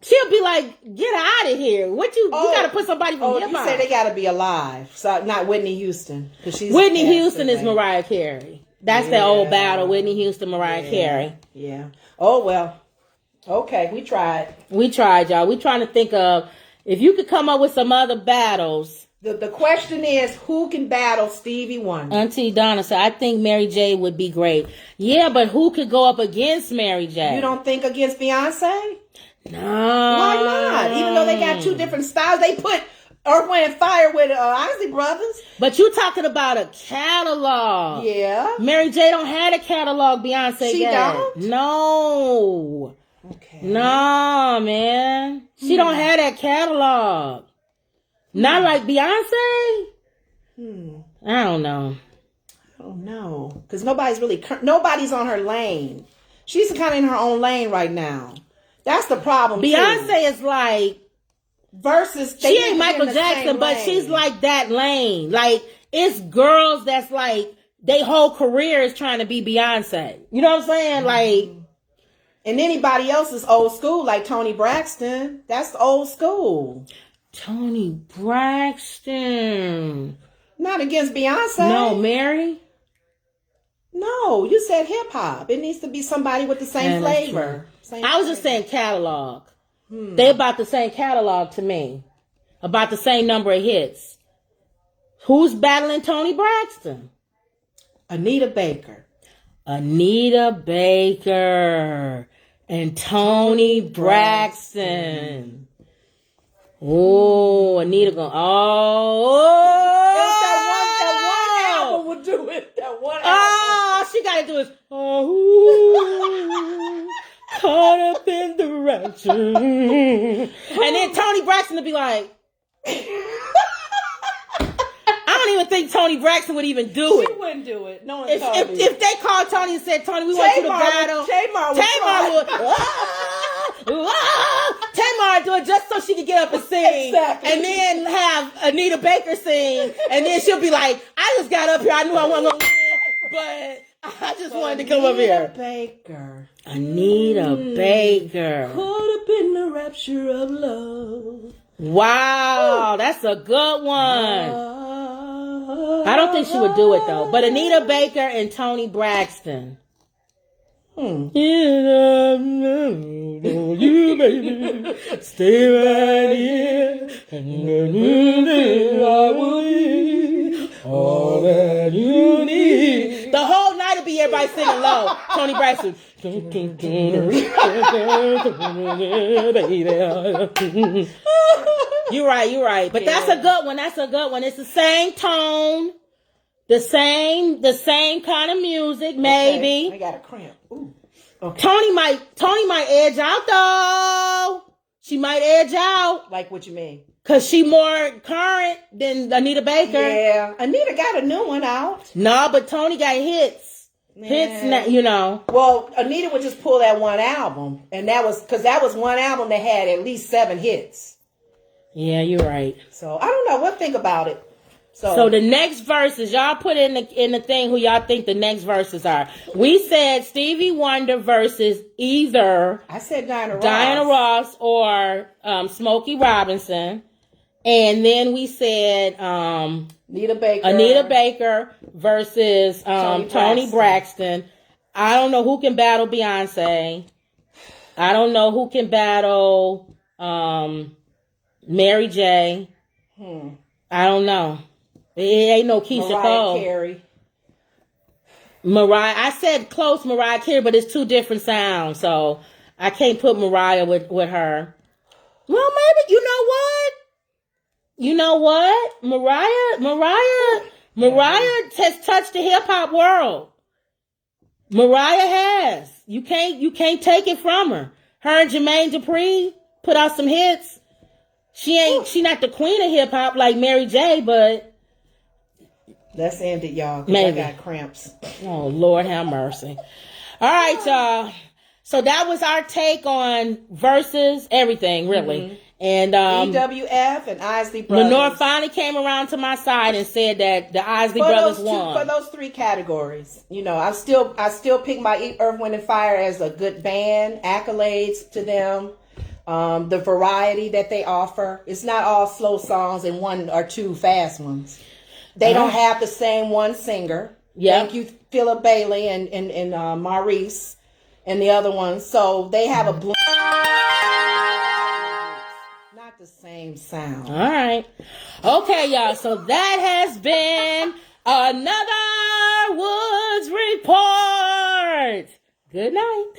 [SPEAKER 1] She'll be like, get out of here. You gotta put somebody from hip hop.
[SPEAKER 2] You say they gotta be alive. So not Whitney Houston.
[SPEAKER 1] Whitney Houston is Mariah Carey. That's the old battle. Whitney Houston, Mariah Carey.
[SPEAKER 2] Yeah. Oh, well. Okay, we tried.
[SPEAKER 1] We tried, y'all. We trying to think of, if you could come up with some other battles.
[SPEAKER 2] The question is, who can battle Stevie Wonder?
[SPEAKER 1] Auntie Donna said, I think Mary J. would be great. Yeah, but who could go up against Mary J.?
[SPEAKER 2] You don't think against Beyonce?
[SPEAKER 1] No.
[SPEAKER 2] Why not? Even though they got two different styles, they put Earth, Wind and Fire with Isley Brothers.
[SPEAKER 1] But you talking about a catalog.
[SPEAKER 2] Yeah.
[SPEAKER 1] Mary J. don't have a catalog Beyonce
[SPEAKER 2] She
[SPEAKER 1] got.
[SPEAKER 2] don't?
[SPEAKER 1] No.
[SPEAKER 2] Okay.
[SPEAKER 1] No, man. She don't have that catalog. Not like Beyonce? I don't know.
[SPEAKER 2] I don't know. Because nobody's on her lane. She's kind of in her own lane right now. That's the problem.
[SPEAKER 1] Beyonce is like,
[SPEAKER 2] Verzuz.
[SPEAKER 1] She ain't Michael Jackson, but she's like that lane. Like, it's girls that's like, they whole career is trying to be Beyonce. You know what I'm saying? Like,
[SPEAKER 2] and anybody else is old school, like Toni Braxton. That's old school.
[SPEAKER 1] Toni Braxton.
[SPEAKER 2] Not against Beyonce.
[SPEAKER 1] No, Mary?
[SPEAKER 2] No, you said hip hop. It needs to be somebody with the same flavor.
[SPEAKER 1] I was just saying catalog. They about the same catalog to me. About the same number of hits. Who's battling Toni Braxton?
[SPEAKER 2] Anita Baker.
[SPEAKER 1] Anita Baker and Toni Braxton. Oh, Anita going,
[SPEAKER 2] that one album would do it. That one album.
[SPEAKER 1] All she got to do is, caught up in the rapture. And then Toni Braxton would be like, I don't even think Toni Braxton would even do it.
[SPEAKER 2] She wouldn't do it. No one
[SPEAKER 1] if they called Toni and said, Toni, we want you to battle. Tamar would. Tamar do it just so she could get up and sing.
[SPEAKER 2] Exactly.
[SPEAKER 1] And then have Anita Baker sing. And then she'll be like, I just got up here. I knew I wasn't going to win. But I just wanted to come up here. Anita Baker.
[SPEAKER 2] Caught up in the rapture of love.
[SPEAKER 1] Wow. Ooh. That's a good one. I don't think she would do it, though. But Anita Baker and Toni Braxton. You baby, stay right here, and I will be all that you need. The whole night will be everybody singing low. Toni Braxton. You're right. But that's a good one. It's the same tone. The same kind of music, maybe.
[SPEAKER 2] Okay. I got a cramp. Ooh. Okay.
[SPEAKER 1] Tony might edge out though. She might edge out.
[SPEAKER 2] Like what you mean?
[SPEAKER 1] Cause she more current than Anita Baker.
[SPEAKER 2] Yeah, Anita got a new one out.
[SPEAKER 1] No, but Tony got hits. Hits, you know.
[SPEAKER 2] Well, Anita would just pull that one album, and that was one album that had at least 7 hits.
[SPEAKER 1] Yeah, you're right.
[SPEAKER 2] So I don't know what to think about it.
[SPEAKER 1] So the next verses, y'all put in the thing who y'all think the next verses are. We said Stevie Wonder versus either
[SPEAKER 2] I said Diana
[SPEAKER 1] Ross or Smokey Robinson. And then we said
[SPEAKER 2] Anita
[SPEAKER 1] Baker versus Toni Braxton. I don't know who can battle Beyonce. I don't know who can battle Mary J. I don't know. It ain't no Keisha Cole.
[SPEAKER 2] Mariah Carey.
[SPEAKER 1] I said close Mariah Carey, but it's 2 different sounds, so I can't put Mariah with her. Well, maybe, you know what? Mariah has touched the hip hop world. Mariah has. You can't take it from her. Her and Jermaine Dupri put out some hits. She not the queen of hip hop like Mary J, but
[SPEAKER 2] let's end it, y'all.
[SPEAKER 1] Maybe.
[SPEAKER 2] I got cramps.
[SPEAKER 1] Oh, Lord have mercy. All right, y'all. So that was our take on Verzuz, everything, really.
[SPEAKER 2] Mm-hmm.
[SPEAKER 1] And
[SPEAKER 2] EWF and Isley Brothers.
[SPEAKER 1] Lenora finally came around to my side and said that the Isley Brothers won.
[SPEAKER 2] For those 3 categories. I still pick my Earth, Wind, and Fire as a good band. Accolades to them. The variety that they offer. It's not all slow songs and 1 or 2 fast ones. They don't have the same one singer.
[SPEAKER 1] Yep.
[SPEAKER 2] Thank you, Philip Bailey and Maurice and the other ones. So they have a blend. Not the same sound.
[SPEAKER 1] All right. Okay, y'all. So that has been another Woods Report. Good night.